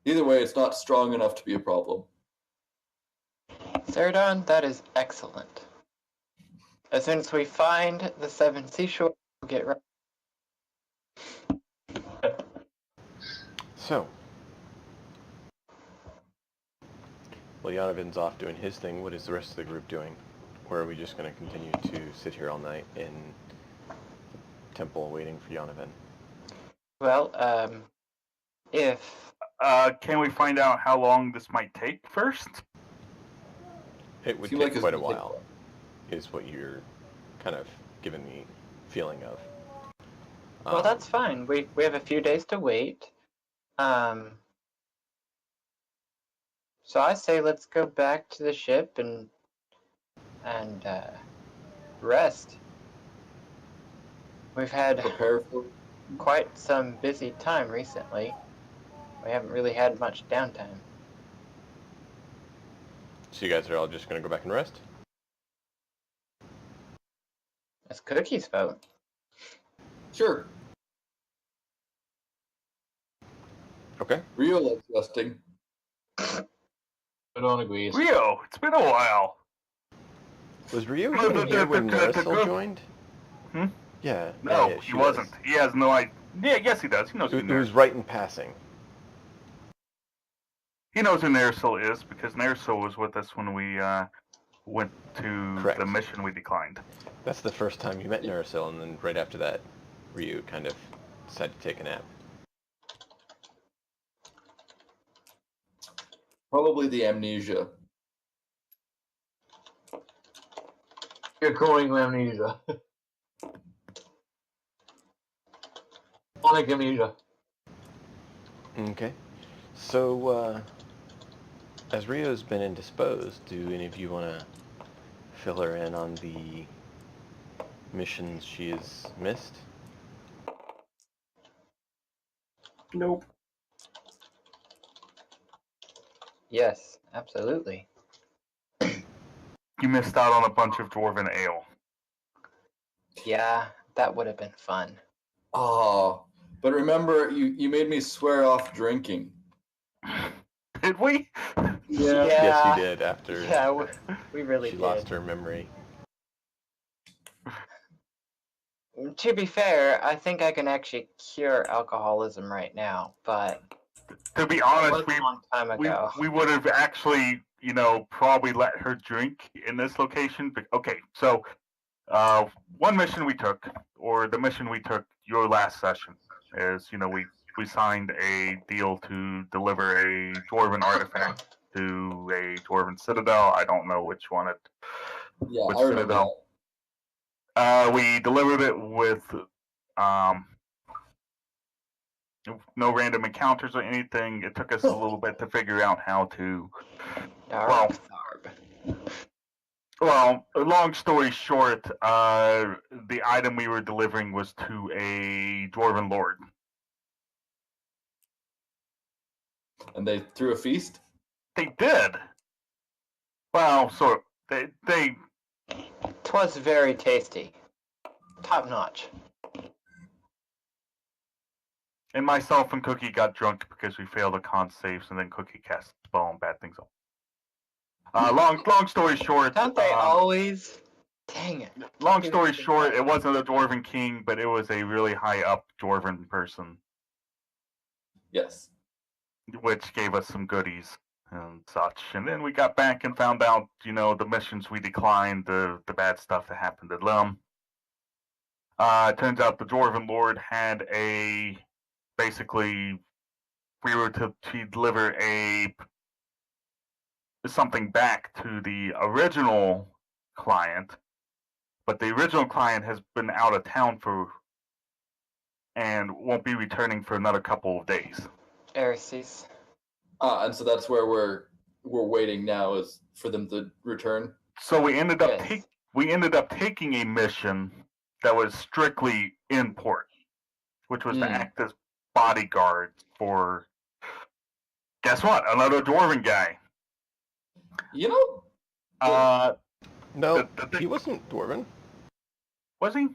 Speaker 6: Either way, it's not strong enough to be a problem.
Speaker 4: Ceradon, that is excellent. As soon as we find the 7 seashore, we'll get right.
Speaker 1: So, well, Yanovin's off doing his thing. What is the rest of the group doing? Or are we just going to continue to sit here all night in the temple waiting for Yanovan?
Speaker 4: Well, if
Speaker 3: Can we find out how long this might take first?
Speaker 1: It would
Speaker 6: Feel
Speaker 1: take
Speaker 6: like it's
Speaker 1: quite a
Speaker 6: gonna take
Speaker 1: while, is what you're kind of giving the feeling of.
Speaker 4: well, that's fine. We have a few days to wait. So I say let's go back to the ship and rest. We've had
Speaker 6: Prepare for.
Speaker 4: quite some busy time recently. We haven't really had much downtime.
Speaker 1: So you guys are all just going to go back and rest?
Speaker 4: It's Cookie's vote.
Speaker 6: Sure.
Speaker 1: Okay.
Speaker 6: Rio likes resting.
Speaker 5: I don't agree.
Speaker 3: Rio, it's been a while.
Speaker 1: Was Ryu even here when Marisol joined?
Speaker 3: Hmm?
Speaker 1: Yeah.
Speaker 3: No,
Speaker 1: yeah,
Speaker 3: he
Speaker 1: she
Speaker 3: wasn't.
Speaker 1: was.
Speaker 3: He has no idea. Yeah, yes, he does. He knows who
Speaker 1: It was right in passing.
Speaker 3: He knows who Nairsil is because Nairsil was with us when we went to
Speaker 1: Correct.
Speaker 3: the mission we declined.
Speaker 1: That's the first time you met Marisol, and then right after that, Ryu kind of decided to take a nap.
Speaker 6: Probably the amnesia.
Speaker 5: You're calling amnesia. Chronic amnesia.
Speaker 1: Okay. So, as Rio's been indisposed, do any of you want to fill her in on the missions she has missed?
Speaker 2: Nope.
Speaker 4: Yes, absolutely.
Speaker 3: You missed out on a bunch of Dwarven ale.
Speaker 4: Yeah, that would have been fun.
Speaker 6: Oh, but remember, you made me swear off drinking.
Speaker 3: Did we?
Speaker 2: Yeah.
Speaker 1: Yes, you did, after
Speaker 4: Yeah, we really
Speaker 1: she
Speaker 4: did.
Speaker 1: lost her memory.
Speaker 4: To be fair, I think I can actually cure alcoholism right now, but
Speaker 3: To be
Speaker 4: that
Speaker 3: honest,
Speaker 4: was a long time ago.
Speaker 3: we would have actually, probably let her drink in this location. Okay, so one mission we took, or the mission we took your last session, is, we signed a deal to deliver a Dwarven artifact to a Dwarven citadel. I don't know which one it.
Speaker 6: Yeah,
Speaker 3: Which
Speaker 6: I remember
Speaker 3: citadel? We delivered it with no random encounters or anything. It took us a little bit to figure out how to.
Speaker 4: Dark Tharb.
Speaker 3: Well, long story short, the item we were delivering was to a Dwarven lord.
Speaker 6: that. And they threw a feast?
Speaker 3: They did. Well, so they
Speaker 4: 'Twas very tasty. Top notch.
Speaker 3: And myself and Cookie got drunk because we failed a con saves, and then Cookie cast a spell and bad things. Long story short.
Speaker 4: Don't they always? Dang it.
Speaker 3: Long story short, it wasn't a Dwarven king, but it was a really high up Dwarven person,
Speaker 6: Yes.
Speaker 3: which gave us some goodies and such. And then we got back and found out, the missions we declined, the bad stuff that happened to them. It turns out the Dwarven Lord had basically, we were to deliver something back to the original client, but the original client has been out of town and won't be returning for another couple of days.
Speaker 4: Heresies.
Speaker 6: And so that's where we're waiting now, is for them to return.
Speaker 3: So we ended up
Speaker 4: Yes.
Speaker 3: taking a mission that was strictly import, which was to act as bodyguard for, guess what? Another Dwarven guy.
Speaker 1: No, he wasn't Dwarven.
Speaker 3: Was he? No,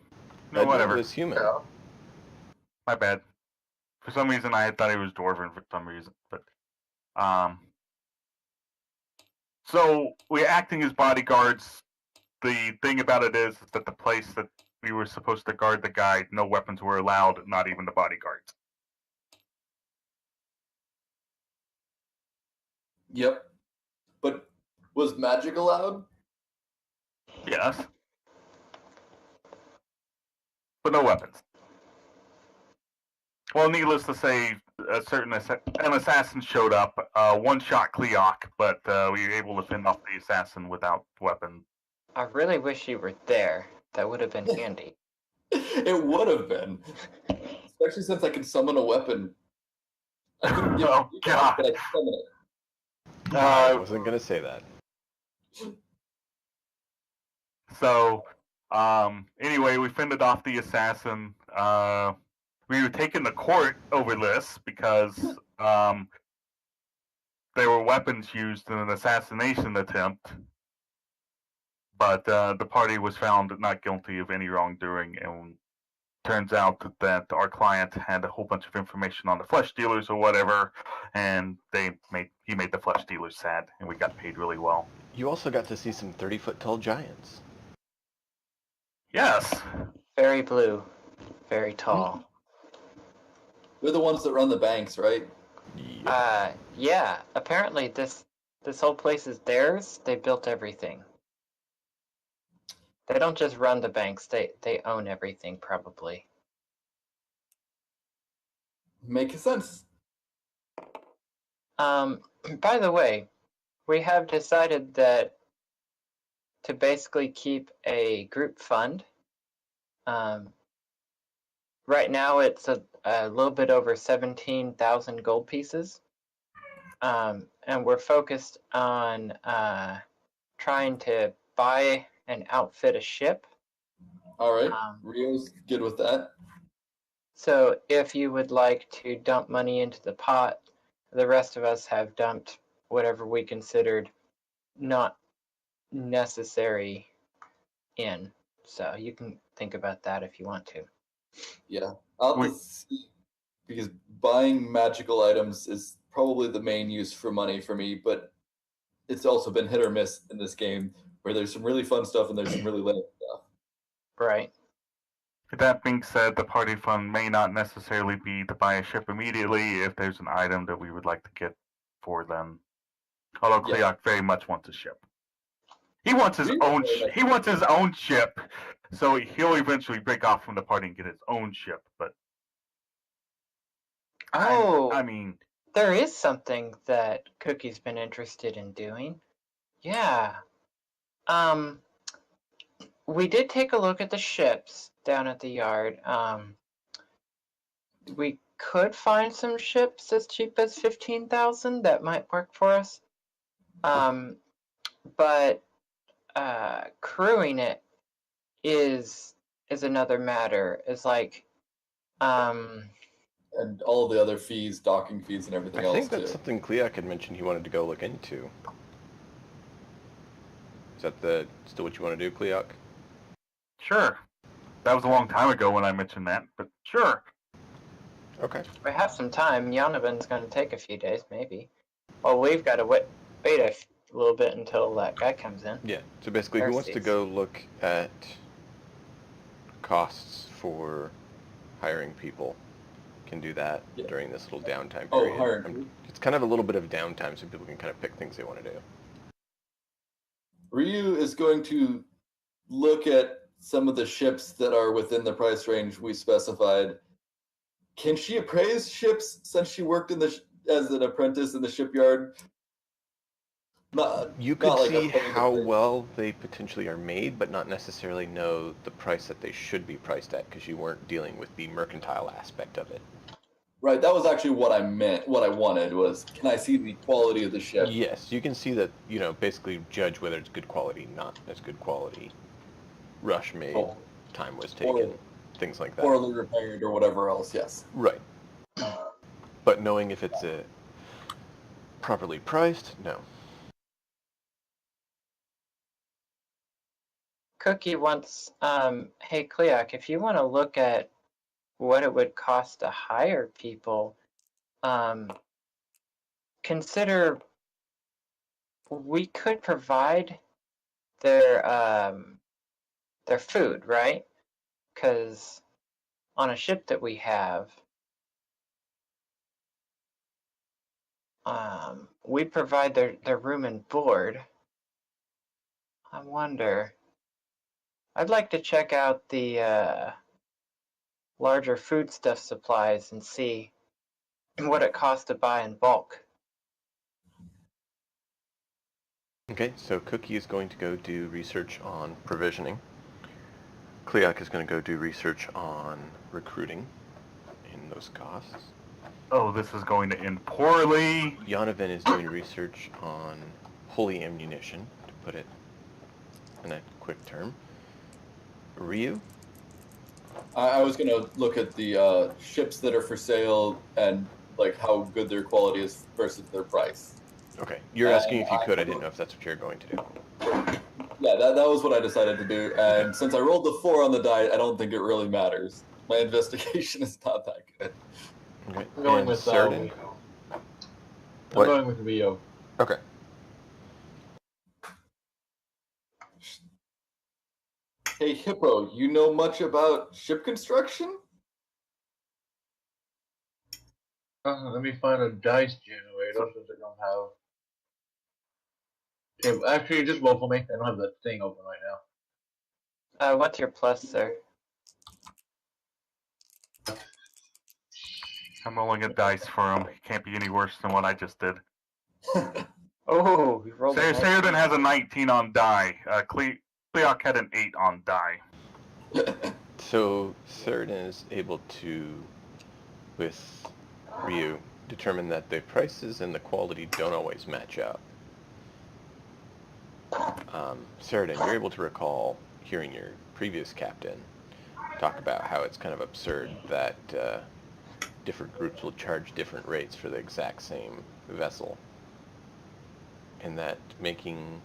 Speaker 1: Edmund
Speaker 3: whatever.
Speaker 1: was human.
Speaker 6: Yeah.
Speaker 3: My bad. For some reason, I thought he was Dwarven for some reason, but so we're acting as bodyguards. The thing about it is that the place that we were supposed to guard the guy, no weapons were allowed, not even the bodyguards.
Speaker 6: Yep. But was magic allowed?
Speaker 3: Yes, but no weapons. Well, needless to say, an assassin showed up, one-shot Cleoc, but we were able to fend off the assassin without weapons.
Speaker 4: I really wish you were there. That would have been handy.
Speaker 6: It would have been. Especially since I can summon a weapon. I couldn't give
Speaker 3: Oh,
Speaker 6: it,
Speaker 3: God.
Speaker 6: but I can summon it.
Speaker 1: I wasn't going to say that.
Speaker 3: So, anyway, we fended off the assassin. We were taken to court over this because there were weapons used in an assassination attempt. But the party was found not guilty of any wrongdoing, and turns out that our client had a whole bunch of information on the flesh dealers or whatever, and he made the flesh dealers sad, and we got paid really well.
Speaker 1: You also got to see some 30-foot tall giants.
Speaker 3: Yes.
Speaker 4: Very blue. Very tall.
Speaker 6: They're the ones that run the banks, right?
Speaker 1: Yep.
Speaker 4: Yeah. Apparently this whole place is theirs. They built everything. They don't just run the banks, they own everything, probably.
Speaker 6: Makes sense.
Speaker 4: By the way, we have decided that to basically keep a group fund. Right now it's a little bit over 17,000 gold pieces. And we're focused on trying to buy and outfit a ship.
Speaker 6: All right. Rio's good with that.
Speaker 4: So if you would like to dump money into the pot, the rest of us have dumped whatever we considered not necessary in. So you can think about that if you want to.
Speaker 6: Yeah. I'll just see, because buying magical items is probably the main use for money for me, but it's also been hit or miss in this game, where there's some really fun stuff and there's some really lame stuff.
Speaker 4: Right.
Speaker 3: That being said, the party fund may not necessarily be to buy a ship immediately if there's an item that we would like to get for them. Although Cleoc very much wants a ship. He wants his own. He wants his own ship, so he'll eventually break off from the party and get his own ship. But I mean,
Speaker 4: there is something that Cookie's been interested in doing. Yeah. We did take a look at the ships down at the yard. We could find some ships as cheap as 15,000 that might work for us. But crewing it is another matter. It's like
Speaker 6: and all the other fees, docking fees, and everything else.
Speaker 1: I think that's something Cleoc had mentioned he wanted to go look into. Is that still what you want to do, Cleoc?
Speaker 3: Sure. That was a long time ago when I mentioned that, but sure.
Speaker 1: Okay.
Speaker 4: We have some time. Yonovan's going to take a few days, maybe. Well, we've got to wait a little bit until that guy comes in.
Speaker 1: Yeah. So basically, who wants to
Speaker 4: Pharisees.
Speaker 1: go look at costs for hiring people can do that
Speaker 6: Yeah.
Speaker 1: during this little downtime
Speaker 6: Oh,
Speaker 1: period.
Speaker 6: hiring.
Speaker 1: It's kind of a little bit of downtime so people can kind of pick things they want to do.
Speaker 6: Ryu is going to look at some of the ships that are within the price range we specified. Can she appraise ships since she worked in the as an apprentice in the shipyard?
Speaker 1: You could
Speaker 6: not like
Speaker 1: see
Speaker 6: appraise
Speaker 1: how
Speaker 6: it.
Speaker 1: well they potentially are made, but not necessarily know the price that they should be priced at because you weren't dealing with the mercantile aspect of it.
Speaker 6: Right, that was actually what I meant. What I wanted was, can I see the quality of the ship?
Speaker 1: Yes, you can see that, basically judge whether it's good quality, not as good quality. Rush made,
Speaker 6: Oh.
Speaker 1: time was taken, things like that.
Speaker 6: Poorly repaired or whatever else, yes.
Speaker 1: Right. But knowing if it's properly priced, no.
Speaker 4: Cookie wants, hey, Cleoc, if you want to look at what it would cost to hire people, consider we could provide their food, right? Because on a ship that we have, we provide their room and board. I wonder. I'd like to check out the larger foodstuff supplies and see what it costs to buy in bulk.
Speaker 1: Okay, so Cookie is going to go do research on provisioning. Cleoc is going to go do research on recruiting in those costs.
Speaker 3: Oh, this is going to end poorly.
Speaker 1: Yonovan is doing research on holy ammunition, to put it in a quick term. Ryu?
Speaker 6: I was going to look at the ships that are for sale and like how good their quality is versus their price.
Speaker 1: Okay, you're asking if you could. I didn't know if that's what you're going to do.
Speaker 6: Yeah, that was what I decided to do. And since I rolled the 4 on the die, I don't think it really matters. My investigation is not that good.
Speaker 1: Okay,
Speaker 5: I'm going
Speaker 1: and
Speaker 5: with
Speaker 1: Certain?
Speaker 5: Rio.
Speaker 1: What?
Speaker 5: I'm going with Rio.
Speaker 1: Okay.
Speaker 6: Hey, Hippo, you know much about ship construction?
Speaker 5: Let me find a dice generator since I don't have. Okay, actually, just roll for me. I don't have that thing open right now.
Speaker 4: What's your plus, sir?
Speaker 3: I'm rolling a dice for him. He can't be any worse than what I just did.
Speaker 4: Oh, you rolled a nice
Speaker 3: Sheridan
Speaker 4: one.
Speaker 3: has a 19 on die. Cleoc had an 8 on die.
Speaker 1: So Certain is able to, with Ryu, determine that the prices and the quality don't always match up. Certain, you're able to recall hearing your previous captain talk about how it's kind of absurd that different groups will charge different rates for the exact same vessel, and that making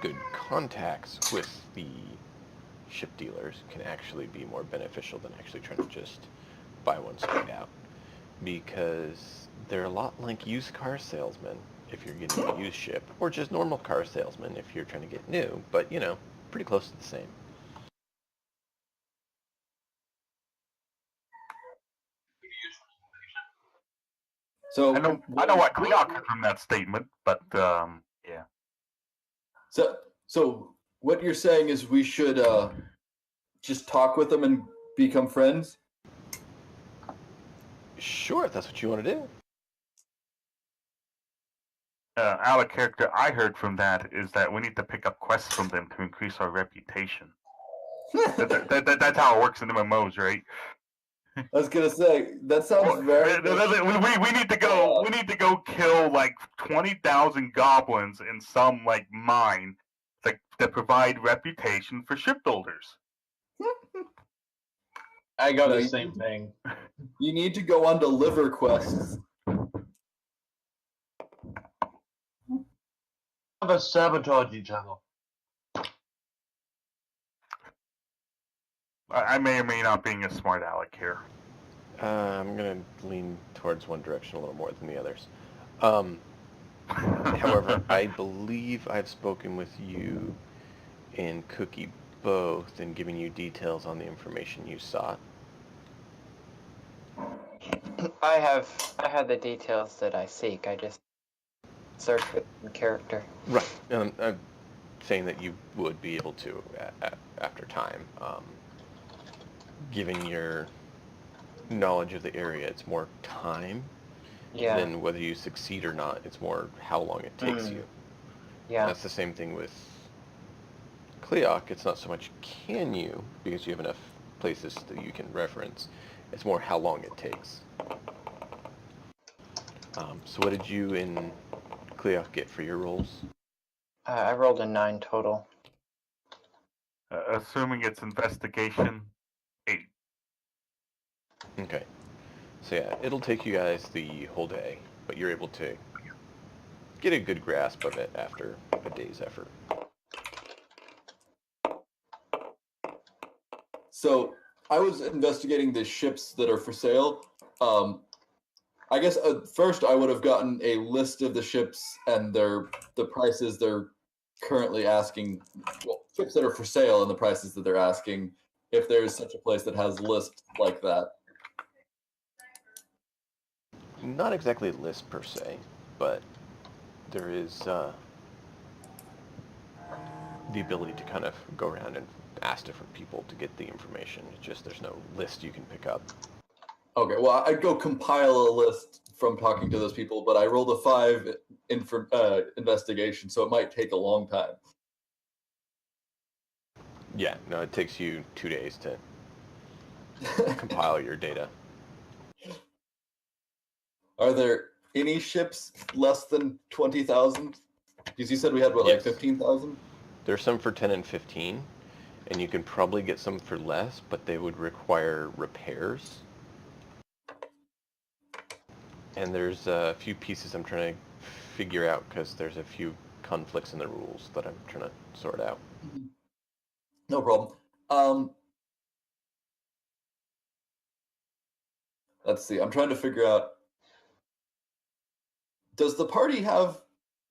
Speaker 1: good contacts with the ship dealers can actually be more beneficial than actually trying to just buy one straight out, because they're a lot like used car salesmen if you're getting a used ship, or just normal car salesmen if you're trying to get new, but pretty close to the same.
Speaker 6: So
Speaker 3: I know what Cleoc heard from that statement, but yeah.
Speaker 6: So what you're saying is we should just talk with them and become friends?
Speaker 1: Sure, if that's what you want to do.
Speaker 3: Out of character, I heard from that is that we need to pick up quests from them to increase our reputation. That's how it works in MMOs, right?
Speaker 6: I was gonna say that sounds very.
Speaker 3: We need to go. We need to go kill like 20,000 goblins in some like mine that provide reputation for shipbuilders.
Speaker 5: I got
Speaker 6: No,
Speaker 5: the
Speaker 6: you-
Speaker 5: same thing.
Speaker 6: You need to go on to liver quests.
Speaker 5: Have a sabotage each other.
Speaker 3: I may or may not being a smart aleck here.
Speaker 1: I'm going to lean towards one direction a little more than the others. However, I believe I've spoken with you and Cookie both and given you details on the information you sought.
Speaker 4: I have the details that I seek. I just search within character.
Speaker 1: Right. I'm saying that you would be able to after time. Given your knowledge of the area, it's more time
Speaker 4: Yeah.
Speaker 1: than whether you succeed or not. It's more how long it takes you.
Speaker 4: Yeah.
Speaker 1: And that's the same thing with Cleoc. It's not so much can you, because you have enough places that you can reference. It's more how long it takes. So what did you and Cleoc get for your rolls?
Speaker 4: I rolled a 9 total.
Speaker 3: Assuming it's investigation, 8.
Speaker 1: Okay. So yeah, it'll take you guys the whole day, but you're able to get a good grasp of it after a day's effort.
Speaker 6: So I was investigating the ships that are for sale. I guess first I would have gotten a list of the ships and the prices they're currently asking. Well, ships that are for sale and the prices that they're asking. If there's such a place that has lists like that.
Speaker 1: Not exactly a list per se, but there is the ability to kind of go around and ask different people to get the information. It's just there's no list you can pick up.
Speaker 6: Okay, well, I'd go compile a list from talking to those people, but I rolled a 5 investigation, so it might take a long time.
Speaker 1: Yeah, no, it takes you 2 days to compile your data.
Speaker 6: Are there any ships less than 20,000? Because you said we had, what, like
Speaker 1: Yes.
Speaker 6: 15,000?
Speaker 1: There's some for 10 and 15, and you can probably get some for less, but they would require repairs. And there's a few pieces I'm trying to figure out because there's a few conflicts in the rules that I'm trying to sort out.
Speaker 6: No problem. Let's see. I'm trying to figure out. Does the party have?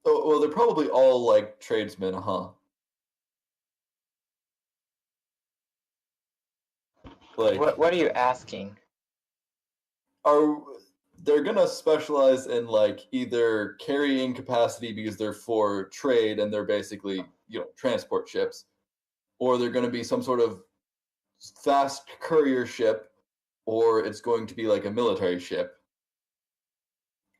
Speaker 6: Oh, well, they're probably all like tradesmen, huh? Like,
Speaker 4: What are you asking?
Speaker 6: are they're gonna specialize in like either carrying capacity because they're for trade and they're basically transport ships, or they're gonna be some sort of fast courier ship, or it's going to be like a military ship,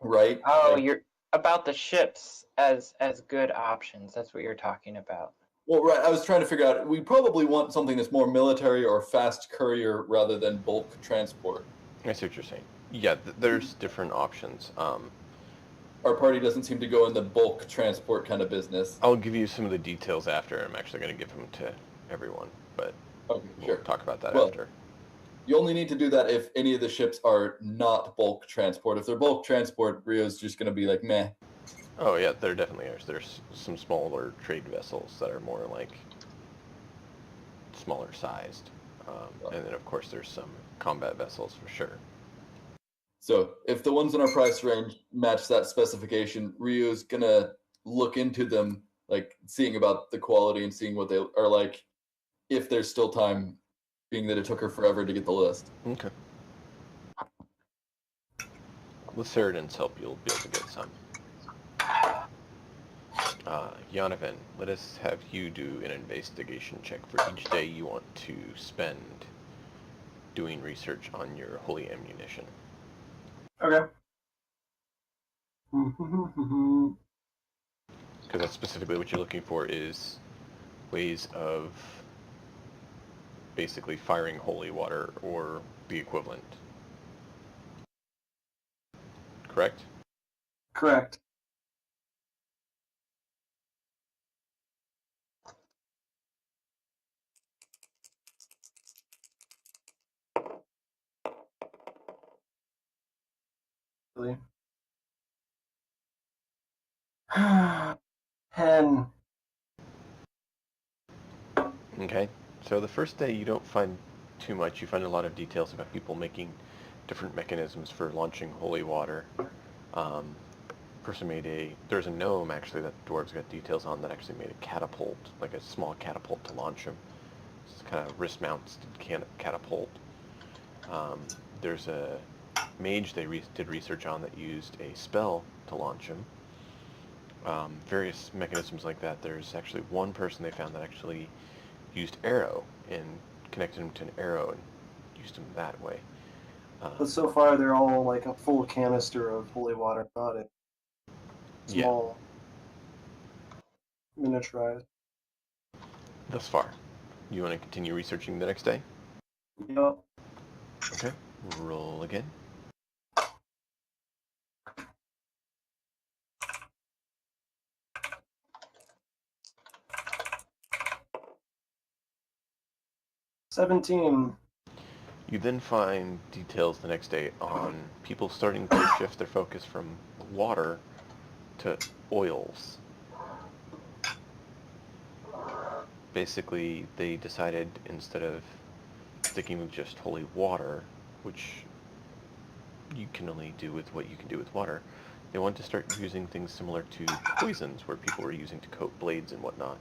Speaker 6: right?
Speaker 4: Oh,
Speaker 6: Like,
Speaker 4: you're about the ships as good options. That's what you're talking about.
Speaker 6: well, right. I was trying to figure out. We probably want something that's more military or fast courier rather than bulk transport.
Speaker 1: I see what you're saying. Yeah, there's different options.
Speaker 6: Our party doesn't seem to go in the bulk transport kind of business.
Speaker 1: I'll give you some of the details after. I'm actually going to give them to everyone, but
Speaker 6: Okay,
Speaker 1: we'll
Speaker 6: sure.
Speaker 1: talk about that
Speaker 6: Well,
Speaker 1: after.
Speaker 6: You only need to do that if any of the ships are not bulk transport. If they're bulk transport, Rio's just going to be like, meh.
Speaker 1: Oh yeah, there definitely is. There's some smaller trade vessels that are more like smaller sized, and then of course there's some combat vessels for sure.
Speaker 6: So if the ones in our price range match that specification, Rio's going to look into them, like seeing about the quality and seeing what they are like, if there's still time, being that it took her forever to get the list.
Speaker 1: Okay. With Ceridan's help, you'll be able to get some. Yonovan, let us have you do an investigation check for each day you want to spend doing research on your holy ammunition.
Speaker 2: Okay.
Speaker 1: Because that's specifically what you're looking for is ways of basically firing holy water or the equivalent. Correct?
Speaker 2: Correct. Really? 10.
Speaker 1: Okay. So the first day you don't find too much. You find a lot of details about people making different mechanisms for launching holy water. Person made there's a gnome actually that the dwarves got details on that actually made a catapult, like a small catapult to launch him. It's kind of wrist mounted catapult. There's a mage they did research on that used a spell to launch him. Various mechanisms like that. There's actually one person they found that actually used arrow and connected him to an arrow and used him that way.
Speaker 2: But so far, they're all like a full canister of holy water, not a small miniaturized.
Speaker 1: Thus far. You want to continue researching the next day?
Speaker 2: Yep.
Speaker 1: Okay. Roll again.
Speaker 2: $17.
Speaker 1: You then find details the next day on people starting to shift their focus from water to oils. Basically, they decided instead of sticking with just holy water, which you can only do with what you can do with water, they wanted to start using things similar to poisons, where people were using to coat blades and whatnot,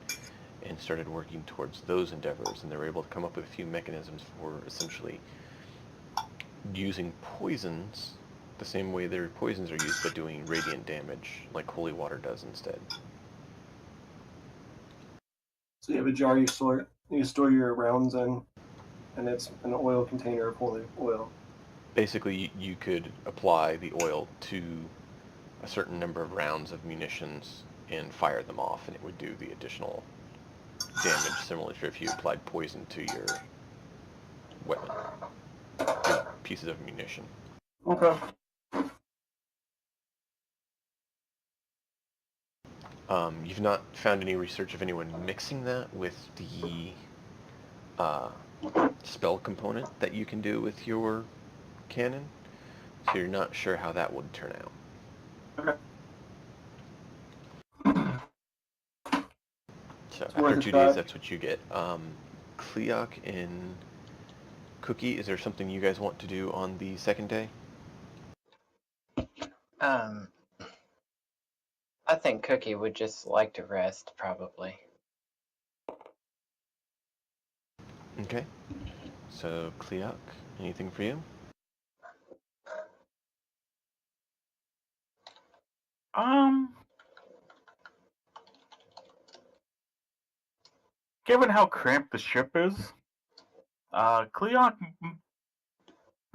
Speaker 1: and started working towards those endeavors, and they were able to come up with a few mechanisms for essentially using poisons the same way their poisons are used, but doing radiant damage like holy water does instead.
Speaker 2: So you have a jar you store your rounds in, and it's an oil container of holy oil.
Speaker 1: Basically, you could apply the oil to a certain number of rounds of munitions and fire them off, and it would do the additional damage similar to if you applied poison to your weapon, your pieces of munition.
Speaker 2: Okay.
Speaker 1: You've not found any research of anyone mixing that with the spell component that you can do with your cannon, so you're not sure how that would turn out.
Speaker 2: Okay.
Speaker 1: So
Speaker 2: It's worth
Speaker 1: after
Speaker 2: a
Speaker 1: 2
Speaker 2: try.
Speaker 1: days, that's what you get. Cleoc and Cookie, is there something you guys want to do on the second day?
Speaker 4: I think Cookie would just like to rest, probably.
Speaker 1: Okay. So Cleoc, anything for you?
Speaker 3: Given how cramped the ship is, Cleon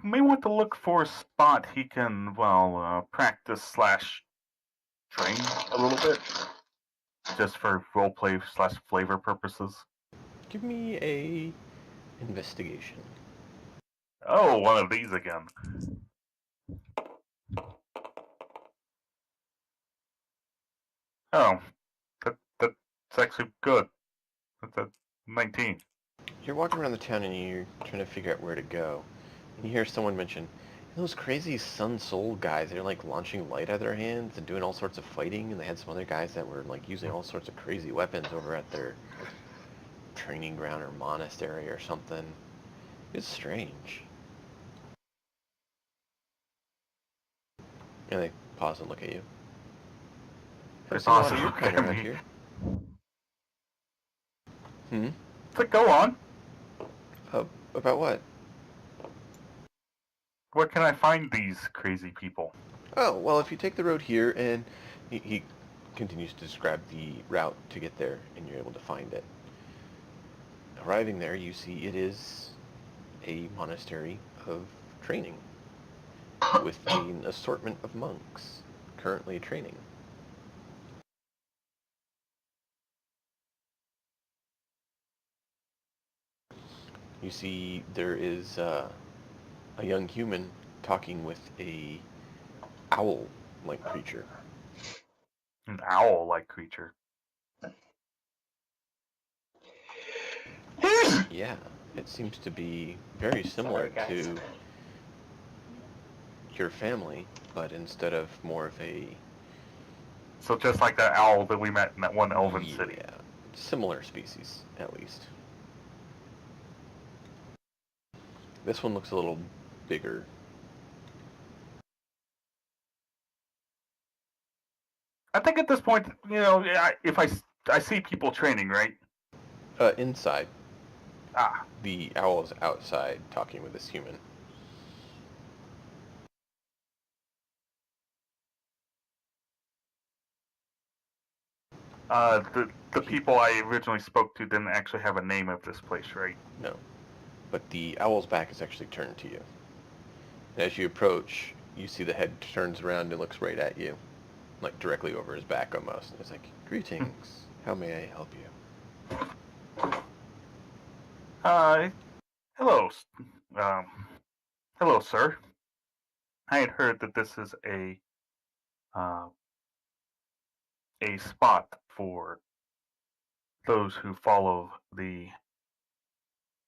Speaker 3: may want to look for a spot he can, practice slash train a little bit, just for roleplay slash flavor purposes.
Speaker 1: Give me a investigation.
Speaker 3: Oh, one of these again. Oh, that's actually good. That's a 19.
Speaker 1: You're walking around the town and you're trying to figure out where to go. And you hear someone mention, those crazy Sun Soul guys, they're like launching light out of their hands and doing all sorts of fighting, and they had some other guys that were like using all sorts of crazy weapons over at their training ground or monastery or something. It's strange. And they pause and look at you.
Speaker 3: They
Speaker 1: I've seen a lot
Speaker 3: pause
Speaker 1: of
Speaker 3: and
Speaker 1: your
Speaker 3: look
Speaker 1: kind
Speaker 3: at
Speaker 1: around
Speaker 3: me.
Speaker 1: here. Hmm?
Speaker 3: But go on.
Speaker 1: About what?
Speaker 3: Where can I find these crazy people?
Speaker 1: Oh, well, if you take the road here, and he continues to describe the route to get there, and you're able to find it. Arriving there, you see it is a monastery of training, with an assortment of monks currently training. You see there is a young human talking with a owl-like creature.
Speaker 3: An owl-like creature.
Speaker 1: Yeah, it seems to be very similar
Speaker 4: Sorry, guys.
Speaker 1: to your family, but instead of more of a...
Speaker 3: So just like that owl that we met in that one elven city.
Speaker 1: Yeah, similar species, at least. This one looks a little bigger
Speaker 3: I think at this point, if I see people training, right?
Speaker 1: Inside.
Speaker 3: Ah,
Speaker 1: The owl is outside talking with this human.
Speaker 3: the people I originally spoke to didn't actually have a name of this place, right?
Speaker 1: No. But the owl's back is actually turned to you. As you approach, you see the head turns around and looks right at you. Like directly over his back almost. It's like, greetings. How may I help you?
Speaker 3: Hello, hello, sir. I had heard that this is uh, a spot for those who follow the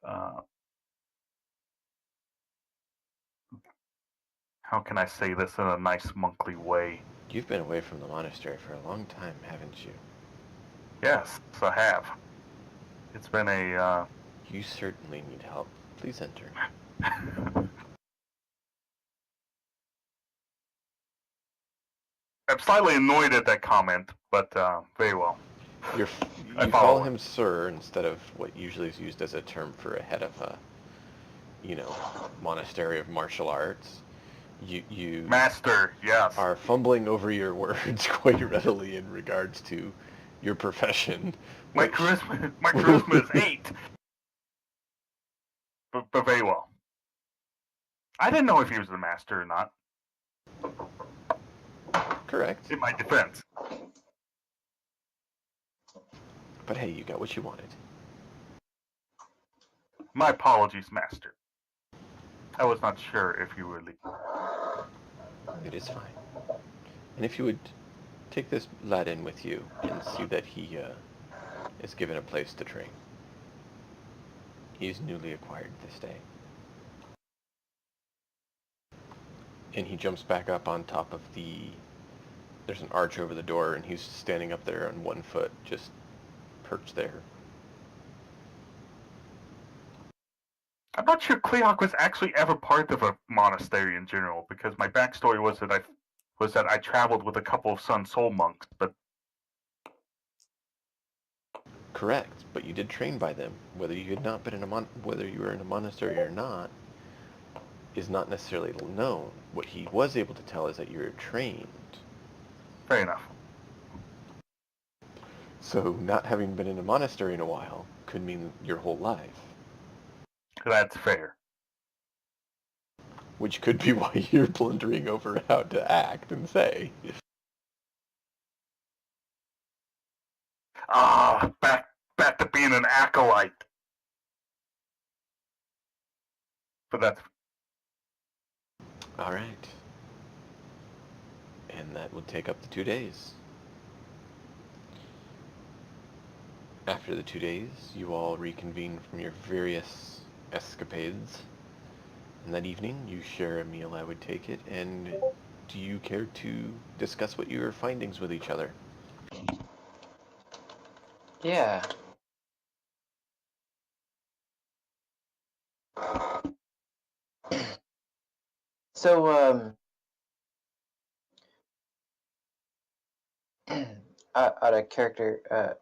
Speaker 3: uh, how can I say this in a nice monkly way?
Speaker 1: You've been away from the monastery for a long time, haven't you?
Speaker 3: Yes, I have. It's been a
Speaker 1: You certainly need help. Please enter.
Speaker 3: I'm slightly annoyed at that comment, but very well.
Speaker 1: You
Speaker 3: I
Speaker 1: call
Speaker 3: follow
Speaker 1: him sir instead of what usually is used as a term for a head of a, monastery of martial arts. You
Speaker 3: Master, yes.
Speaker 1: are fumbling over your words quite readily in regards to your profession.
Speaker 3: My
Speaker 1: which-
Speaker 3: charisma is 8. But very well. I didn't know if he was the master or not.
Speaker 1: Correct.
Speaker 3: In my defense.
Speaker 1: But hey, you got what you wanted.
Speaker 3: My apologies, master. I was not sure if you were leaving.
Speaker 1: It is fine. And if you would take this lad in with you and see that he is given a place to train. He is newly acquired this day. And he jumps back up on top of there's an arch over the door, and he's standing up there on one foot, just perched there.
Speaker 3: I'm not sure Cleoc was actually ever part of a monastery in general, because my backstory was that I traveled with a couple of Sun Soul monks, but
Speaker 1: Correct, but you did train by them. Whether you had not been in whether you were in a monastery or not, is not necessarily known. What he was able to tell is that you were trained.
Speaker 3: fair enough.
Speaker 1: So not having been in a monastery in a while could mean your whole life.
Speaker 3: That's fair.
Speaker 1: Which could be why you're blundering over how to act and say.
Speaker 3: Ah, back to being an acolyte. But that's
Speaker 1: All right. And that would take up the 2 days. After the 2 days, you all reconvene from your various escapades. And that evening, you share a meal, I would take it, and do you care to discuss what your findings with each other?
Speaker 4: Yeah. So, out of character,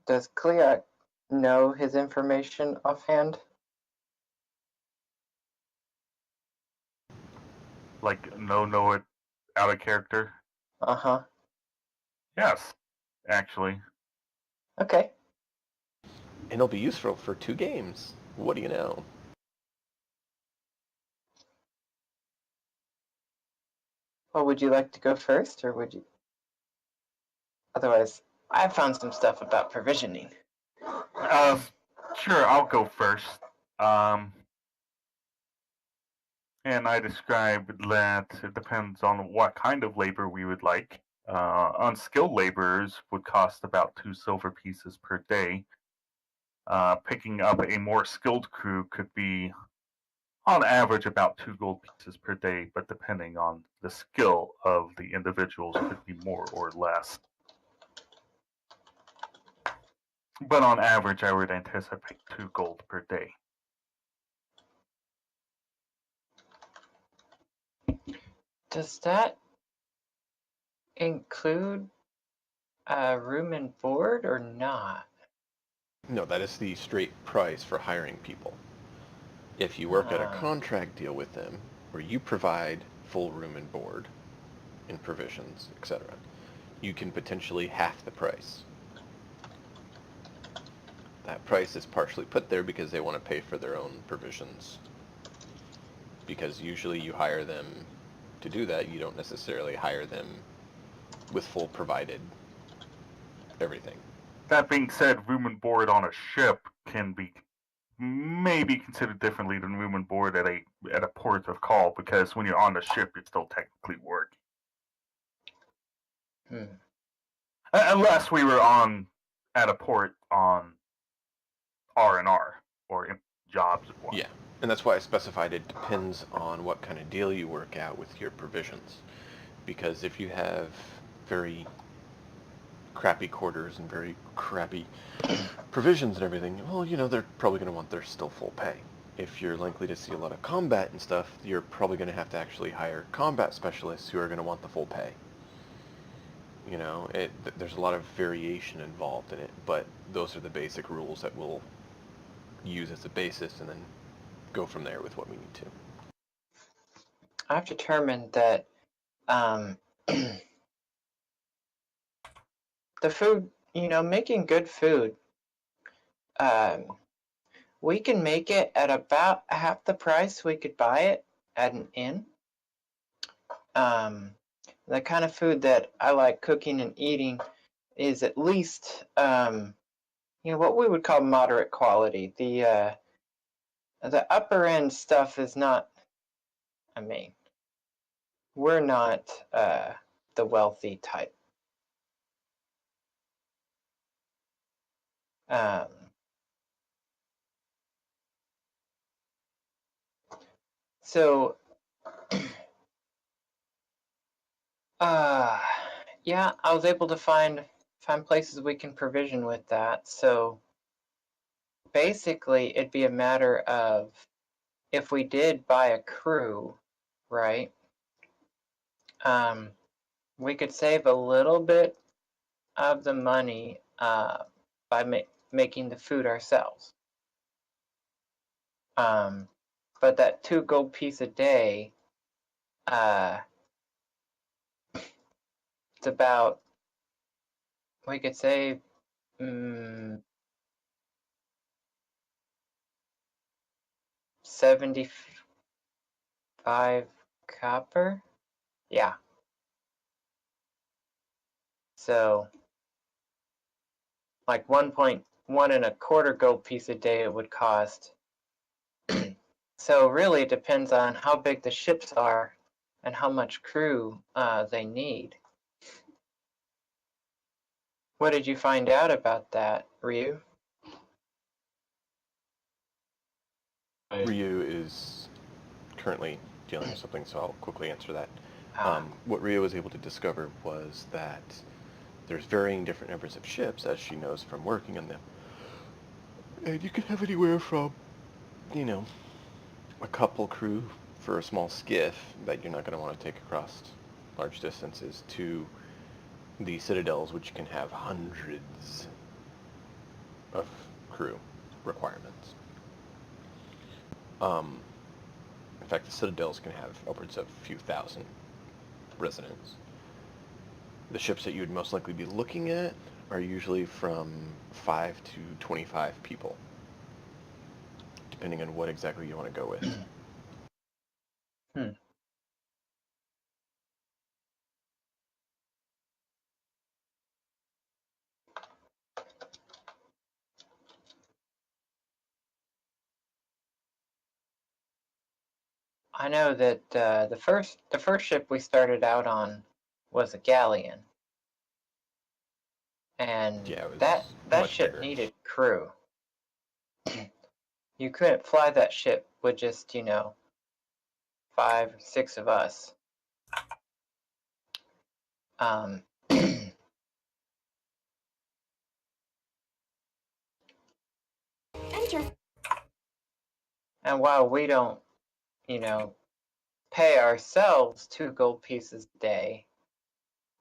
Speaker 4: does Cleoc know his information offhand?
Speaker 3: like know it out of character.
Speaker 4: Uh-huh.
Speaker 3: Yes, actually.
Speaker 4: Okay.
Speaker 1: And it'll be useful for 2 games. What do you know?
Speaker 4: Well, would you like to go first, or would you? Otherwise, I found some stuff about provisioning.
Speaker 3: Sure, I'll go first. And I described that it depends on what kind of labor we would like. Unskilled laborers would cost about 2 silver pieces per day. Picking up a more skilled crew could be, on average, about 2 gold pieces per day, but depending on the skill of the individuals, could be more or less. But on average, I would anticipate 2 gold per day.
Speaker 4: Does that include room and board or not?
Speaker 1: No, that is the straight price for hiring people. If you work out a contract deal with them, where you provide full room and board, and provisions, etc., you can potentially half the price. That price is partially put there because they want to pay for their own provisions. Because usually you hire them to do that, you don't necessarily hire them with full provided everything.
Speaker 3: That being said, room and board on a ship can be maybe considered differently than room and board at a port of call, because when you're on the ship, you're still technically working. Unless we were at a port on R&R or in jobs.
Speaker 1: Yeah, and that's why I specified it depends on what kind of deal you work out with your provisions. Because if you have very crappy quarters and very crappy provisions and everything, well, they're probably going to want their still full pay. If you're likely to see a lot of combat and stuff, you're probably going to have to actually hire combat specialists who are going to want the full pay. There's a lot of variation involved in it, but those are the basic rules that we'll use as a basis and then go from there with what we need to.
Speaker 4: I've determined that the food, making good food, we can make it at about half the price we could buy it at an inn. The kind of food that I like cooking and eating is at least, what we would call moderate quality. The upper end stuff is not, we're not the wealthy type. So, yeah, I was able to find places we can provision with that. So basically, it'd be a matter of if we did buy a crew, right? We could save a little bit of the money by making the food ourselves. But that 2 gold piece a day, it's about, we could save 75 copper. Yeah. So like 1.125 gold piece a day it would cost. So really it depends on how big the ships are and how much crew they need. What did you find out about that, Ryu?
Speaker 1: Ryu is currently dealing with something, so I'll quickly answer that. What Ryu was able to discover was that there's varying different numbers of ships, as she knows from working on them. And you can have anywhere from, a couple crew for a small skiff that you're not going to want to take across large distances, to the citadels, which can have hundreds of crew requirements. In fact, the citadels can have upwards of a few thousand residents. The ships that you would most likely be looking at are usually from 5 to 25 people, depending on what exactly you want to go with.
Speaker 4: I know that the first ship we started out on was a galleon, and
Speaker 1: Yeah, it was
Speaker 4: that
Speaker 1: much
Speaker 4: ship
Speaker 1: bigger.
Speaker 4: needed crew. You couldn't fly that ship with just 5 or 6 of us.
Speaker 7: Enter.
Speaker 4: And while we don't, pay ourselves 2 gold pieces a day,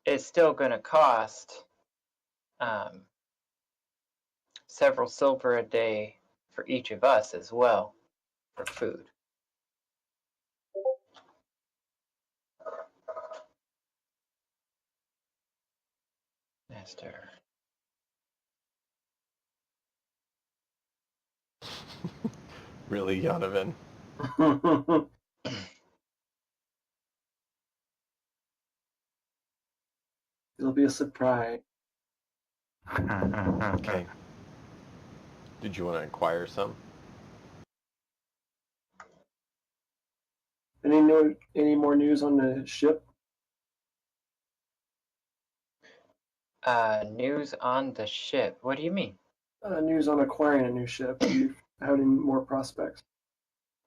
Speaker 4: it's still going to cost several silver a day for each of us as well for food. Master.
Speaker 1: Really, Yonovan?
Speaker 2: It'll be a surprise.
Speaker 1: Okay. Did you want to acquire some?
Speaker 2: Any more news on the ship?
Speaker 4: News on the ship. What do you mean?
Speaker 2: News on acquiring a new ship. Have you had any more prospects?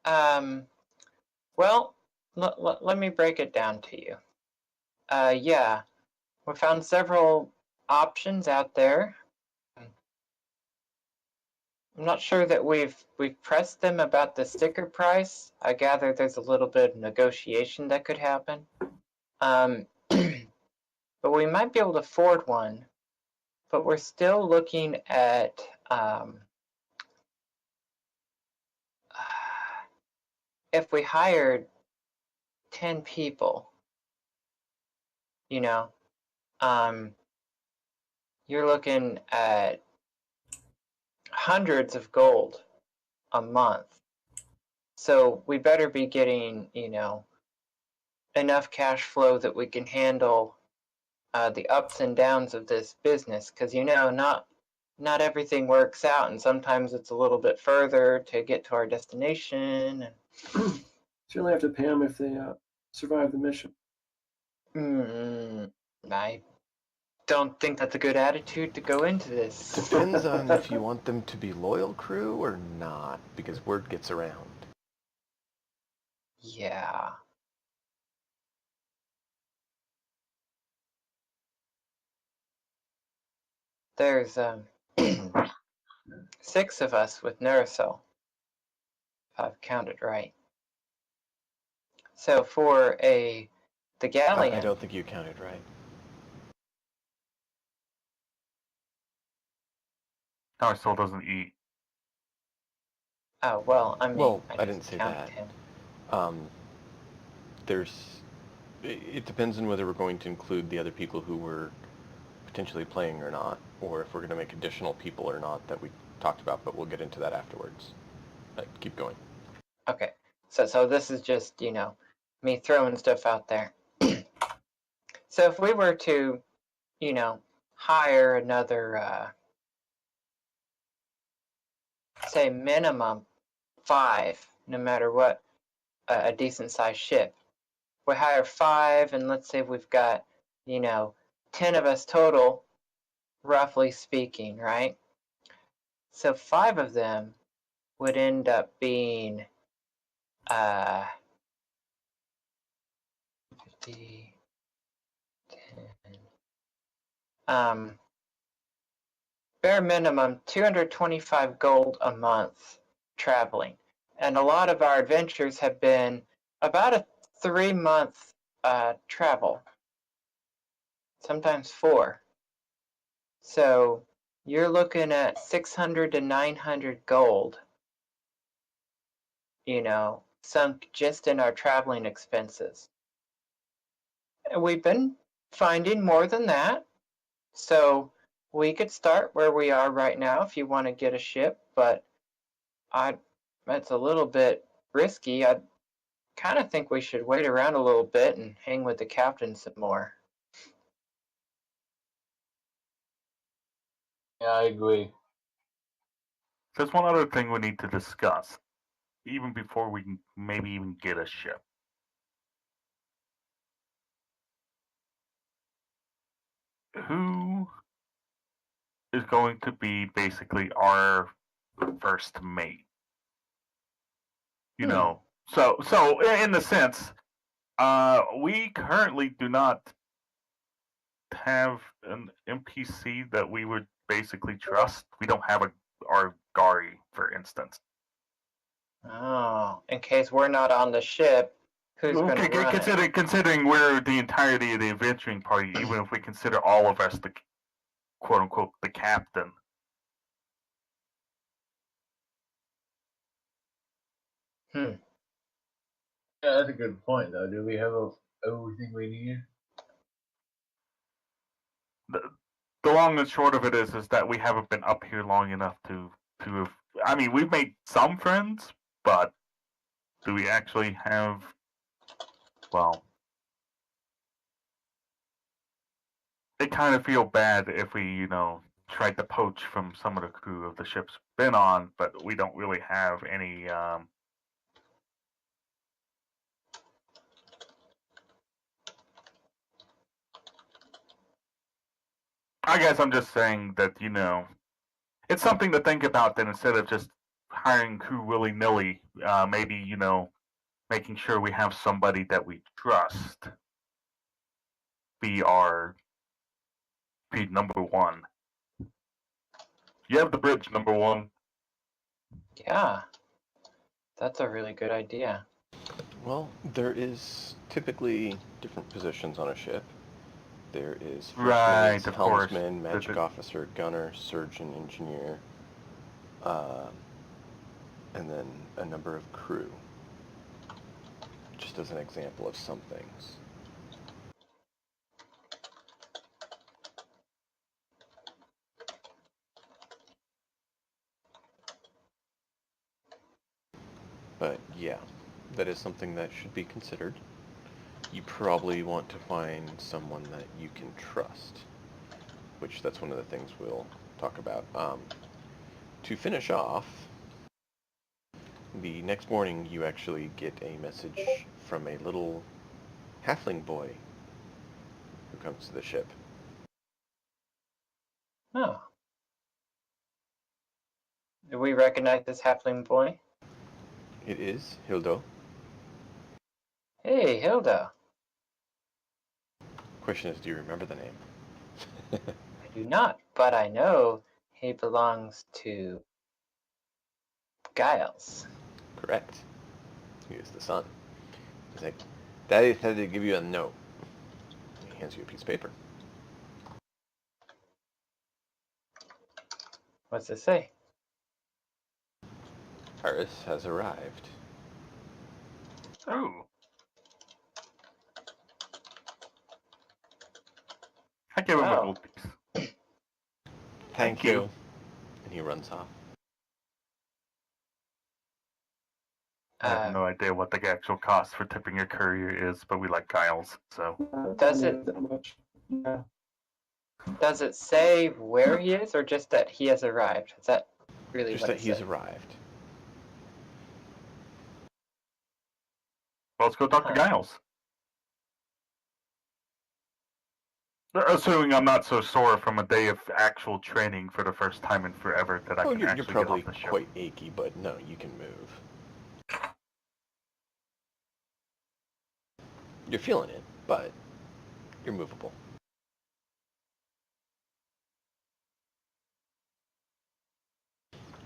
Speaker 4: Well, let me break it down to you. Yeah, we found several options out there. I'm not sure that we've pressed them about the sticker price. I gather there's a little bit of negotiation that could happen. But we might be able to afford one. But we're still looking at if we hired 10 people, you know, you're looking at hundreds of gold a month. So we better be getting, enough cash flow that we can handle the ups and downs of this business, because not everything works out, and sometimes it's a little bit further to get to our destination.
Speaker 2: So you only have to pay them if they survive the mission.
Speaker 4: I don't think that's a good attitude to go into this.
Speaker 1: Depends on if you want them to be loyal crew or not, because word gets around.
Speaker 4: Yeah. There's 6 of us with Neurocell, if I've counted right. So for the galleon.
Speaker 1: I don't think you counted right.
Speaker 3: Our soul doesn't eat.
Speaker 4: Oh well, I mean.
Speaker 1: Well, I
Speaker 4: just
Speaker 1: didn't say
Speaker 4: counted
Speaker 1: that.
Speaker 4: him.
Speaker 1: It depends on whether we're going to include the other people who were potentially playing or not, or if we're going to make additional people or not that we talked about, but we'll get into that afterwards. Keep going.
Speaker 4: Okay, so this is just, me throwing stuff out there. So if we were to, hire another, say minimum 5, no matter what, a decent sized ship. We hire 5, and let's say we've got, 10 of us total, roughly speaking, right? So 5 of them would end up being 50, 10. Bare minimum 225 gold a month traveling. And a lot of our adventures have been about a 3-month travel, sometimes 4. So you're looking at 600 to 900 gold, sunk just in our traveling expenses. And we've been finding more than that. So we could start where we are right now if you want to get a ship, but that's a little bit risky. I kind of think we should wait around a little bit and hang with the captain some more.
Speaker 5: Yeah, I agree.
Speaker 3: There's one other thing we need to discuss, even before we can maybe even get a ship. Who is going to be basically our first mate? So in the sense, we currently do not have an NPC that we would basically trust. We don't have our Gari, for instance.
Speaker 4: Oh, in case we're not on the ship, Who's going to run it?
Speaker 3: Considering we're the entirety of the adventuring party, even if we consider all of us the quote unquote the captain.
Speaker 4: Hmm.
Speaker 5: Yeah, that's a good point, though. Do we have everything we need?
Speaker 3: The long and short of it is that we haven't been up here long enough to have. I mean, we've made some friends, but do we actually have? Well, they kind of feel bad if we, tried to poach from some of the crew of the ships we've been on, but we don't really have any. I guess I'm just saying that, it's something to think about that instead of just hiring crew willy nilly, maybe, making sure we have somebody that we trust be number one. You have the bridge, number one.
Speaker 4: Yeah, that's a really good idea.
Speaker 1: Well, there is typically different positions on a ship. There is first
Speaker 3: Right,
Speaker 1: mate,
Speaker 3: of course.
Speaker 1: helmsman, magic officer, gunner, surgeon, engineer, and then a number of crew. Just as an example of some things. But yeah, that is something that should be considered. You probably want to find someone that you can trust, which that's one of the things we'll talk about. To finish off, the next morning you actually get a message from a little halfling boy who comes to the ship.
Speaker 4: Oh. Do we recognize this halfling boy?
Speaker 1: It is Hildo.
Speaker 4: Hey, Hilda.
Speaker 1: Question is, do you remember the name?
Speaker 4: I do not, but I know he belongs to Giles.
Speaker 1: Correct. He is the son. He's like, Daddy said to give you a note. He hands you a piece of paper.
Speaker 4: What's it say?
Speaker 1: Iris has arrived.
Speaker 3: Oh. I give him a gold piece.
Speaker 1: Thank you. And he runs off.
Speaker 3: I have no idea what the actual cost for tipping your courier is, but we like Giles, so.
Speaker 4: Does it
Speaker 2: that much? Yeah.
Speaker 4: Does it say where he is, or just that he has arrived? Is that really
Speaker 1: Just
Speaker 4: what
Speaker 1: that
Speaker 4: it
Speaker 1: he's
Speaker 4: said?
Speaker 1: arrived.
Speaker 3: Well, let's go talk to Giles. Assuming I'm not so sore from a day of actual training for the first time in forever that I can
Speaker 1: you're
Speaker 3: actually
Speaker 1: probably
Speaker 3: get off the ship.
Speaker 1: quite achy, but no, you can move. You're feeling it, but you're movable.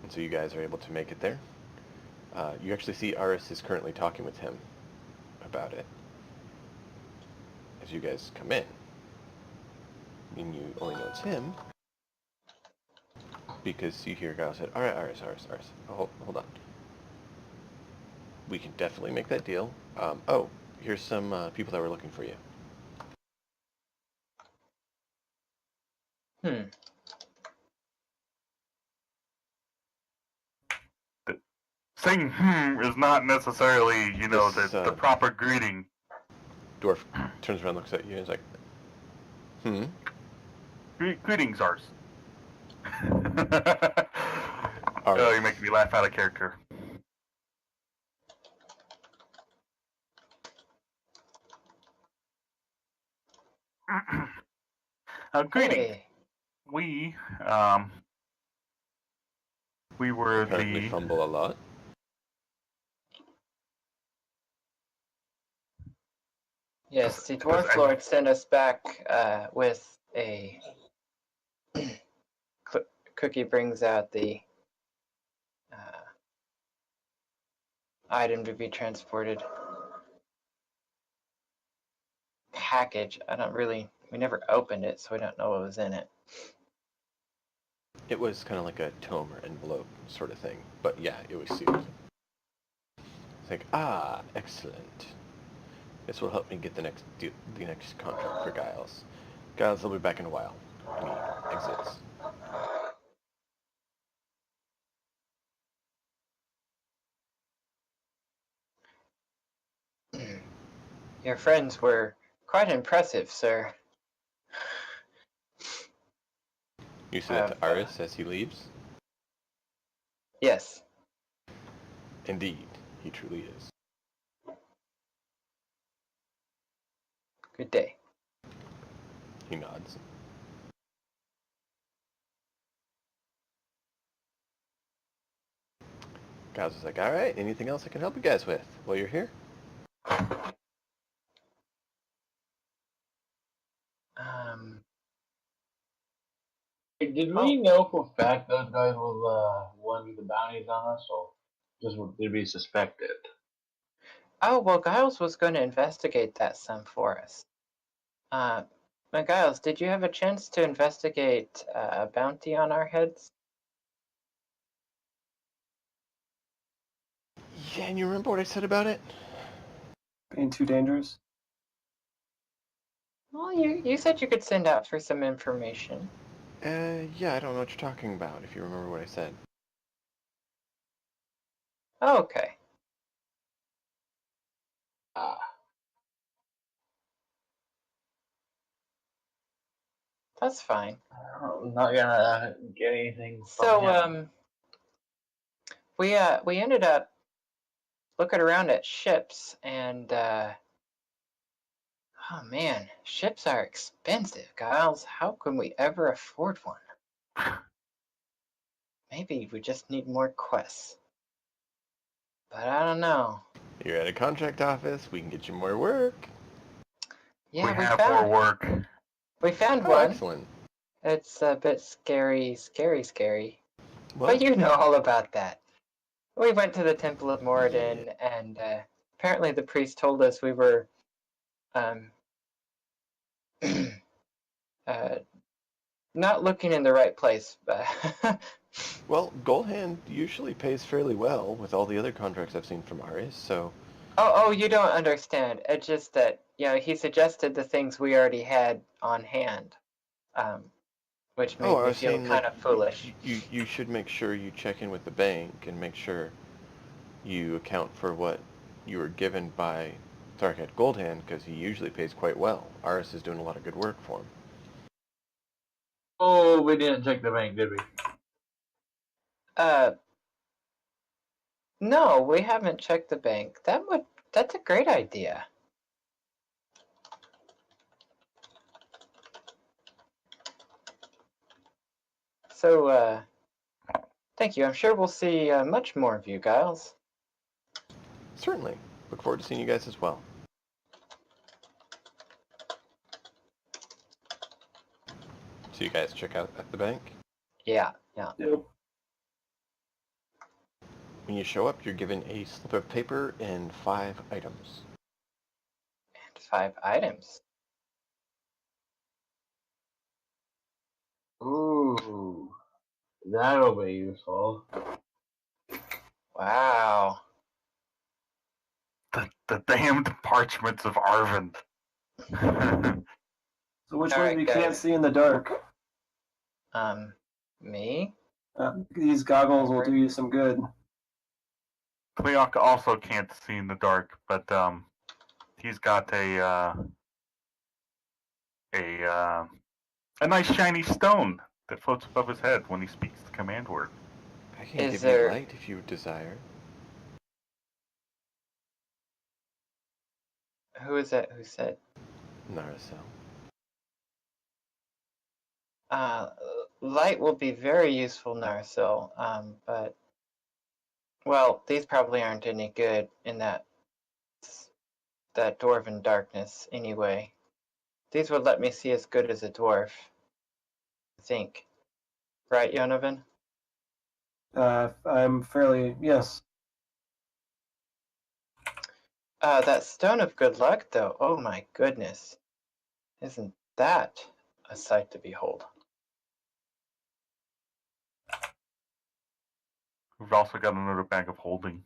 Speaker 1: And so you guys are able to make it there. You actually see Aris is currently talking with him about it. As you guys come in. And you only know it's him. Because you hear Giles said, Alright, Aris. Oh, hold on. We can definitely make that deal. Here's some people that were looking for you.
Speaker 3: Saying is not necessarily, the proper greeting.
Speaker 1: Dwarf turns around, looks at you, and is like,
Speaker 3: Greetings, Ars.
Speaker 1: Ars.
Speaker 3: Oh, you're making me laugh out of character. Greetings.
Speaker 4: Hey.
Speaker 3: We were
Speaker 1: Apparently fumble a lot.
Speaker 4: Yes, the Dwarf Lord sent us back with a Cookie brings out the item to be transported. package. We never opened it, so we don't know what was in it.
Speaker 1: It was kind of like a tome or envelope sort of thing, but yeah, it was sealed. It's like, excellent. This will help me get the next contract for Giles. Giles will be back in a while. And he exits.
Speaker 4: Your friends were quite impressive, sir.
Speaker 1: You say that to Aris as he leaves?
Speaker 4: Yes.
Speaker 1: Indeed, he truly is.
Speaker 4: Good day.
Speaker 1: He nods. Giles is like, alright, anything else I can help you guys with while you're here?
Speaker 5: Did we know for a fact those guys will want to do the bounties on us, or just did we suspect it?
Speaker 4: Oh, well, Giles was going to investigate that some for us. Now, Giles, did you have a chance to investigate a bounty on our heads?
Speaker 1: Yeah, and you remember what I said about it?
Speaker 2: Being too dangerous?
Speaker 4: Well, you said you could send out for some information.
Speaker 1: Yeah, I don't know what you're talking about, if you remember what I said.
Speaker 4: Oh, okay. That's fine.
Speaker 5: I'm not gonna get anything from
Speaker 4: So,
Speaker 5: him.
Speaker 4: we ended up looking around at ships, and oh man, ships are expensive, Giles. How can we ever afford one? Maybe we just need more quests. But I don't know.
Speaker 1: You're at a contract office, we can get you more work.
Speaker 4: Yeah,
Speaker 3: we have more work.
Speaker 4: We found
Speaker 1: Oh,
Speaker 4: one.
Speaker 1: excellent.
Speaker 4: It's a bit scary.
Speaker 1: Well,
Speaker 4: But you know all about that. We went to the Temple of Moradin, and apparently the priest told us we were not looking in the right place.
Speaker 1: well, Goldhand usually pays fairly well with all the other contracts I've seen from Aris, so...
Speaker 4: Oh, you don't understand. It's just that, he suggested the things we already had on hand, which made
Speaker 1: I
Speaker 4: me
Speaker 1: was
Speaker 4: feel
Speaker 1: saying,
Speaker 4: kind
Speaker 1: like,
Speaker 4: of foolish.
Speaker 1: you should make sure you check in with the bank and make sure you account for what you were given by Tarkat Goldhand, because he usually pays quite well. Aris is doing a lot of good work for him.
Speaker 5: Oh, we didn't check the bank, did we?
Speaker 4: No, we haven't checked the bank. That's a great idea. So, thank you. I'm sure we'll see much more of you, Giles.
Speaker 1: Certainly. Look forward to seeing you guys as well. So you guys check out at the bank?
Speaker 4: Yeah.
Speaker 2: Yep.
Speaker 1: When you show up, you're given a slip of paper and 5 items.
Speaker 4: And 5 items.
Speaker 5: Ooh, that'll be useful.
Speaker 4: Wow.
Speaker 3: The damned parchments of Arvind.
Speaker 2: So which
Speaker 4: All
Speaker 2: one
Speaker 4: right,
Speaker 2: we
Speaker 4: guys.
Speaker 2: can't see in the dark?
Speaker 4: Me?
Speaker 2: These goggles will do you some good.
Speaker 3: Cleoc also can't see in the dark, but he's got a nice shiny stone that floats above his head when he speaks the command word.
Speaker 1: I can
Speaker 4: Is
Speaker 1: give
Speaker 4: there-
Speaker 1: you light if you desire.
Speaker 4: Who is that who said?
Speaker 1: Narasel.
Speaker 4: Light will be very useful, Narsil, but, well, these probably aren't any good in that dwarven darkness anyway. These would let me see as good as a dwarf, I think. Right, Yonovan?
Speaker 2: I'm fairly, yes.
Speaker 4: That stone of good luck, though, oh my goodness. Isn't that a sight to behold?
Speaker 3: We've also got another bag of holding.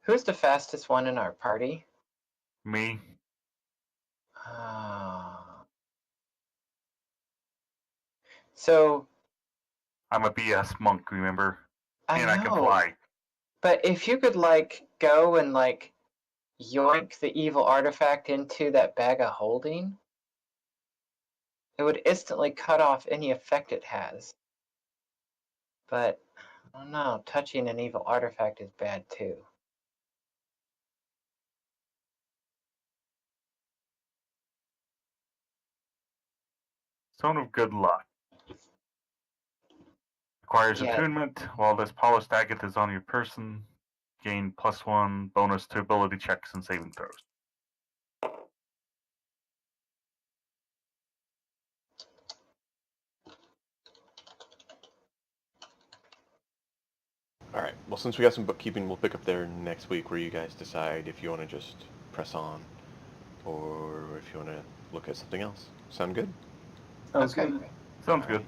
Speaker 4: Who's the fastest one in our party?
Speaker 3: Me.
Speaker 4: So
Speaker 3: I'm a BS monk, remember?
Speaker 4: I
Speaker 3: And I can
Speaker 4: know,
Speaker 3: fly.
Speaker 4: but if you could like go and like yoink the evil artifact into that bag of holding, it would instantly cut off any effect it has. But I don't know, touching an evil artifact is bad too.
Speaker 3: Stone of Good Luck. Requires
Speaker 4: Yeah.
Speaker 3: attunement. While this polished agate is on your person, gain +1 bonus to ability checks and saving throws.
Speaker 1: Alright, well since we got some bookkeeping, we'll pick up there next week where you guys decide if you want to just press on or if you want to look at something else. Sound good?
Speaker 2: Sounds
Speaker 4: Okay.
Speaker 2: good.
Speaker 3: Sounds
Speaker 1: Alright.
Speaker 3: good.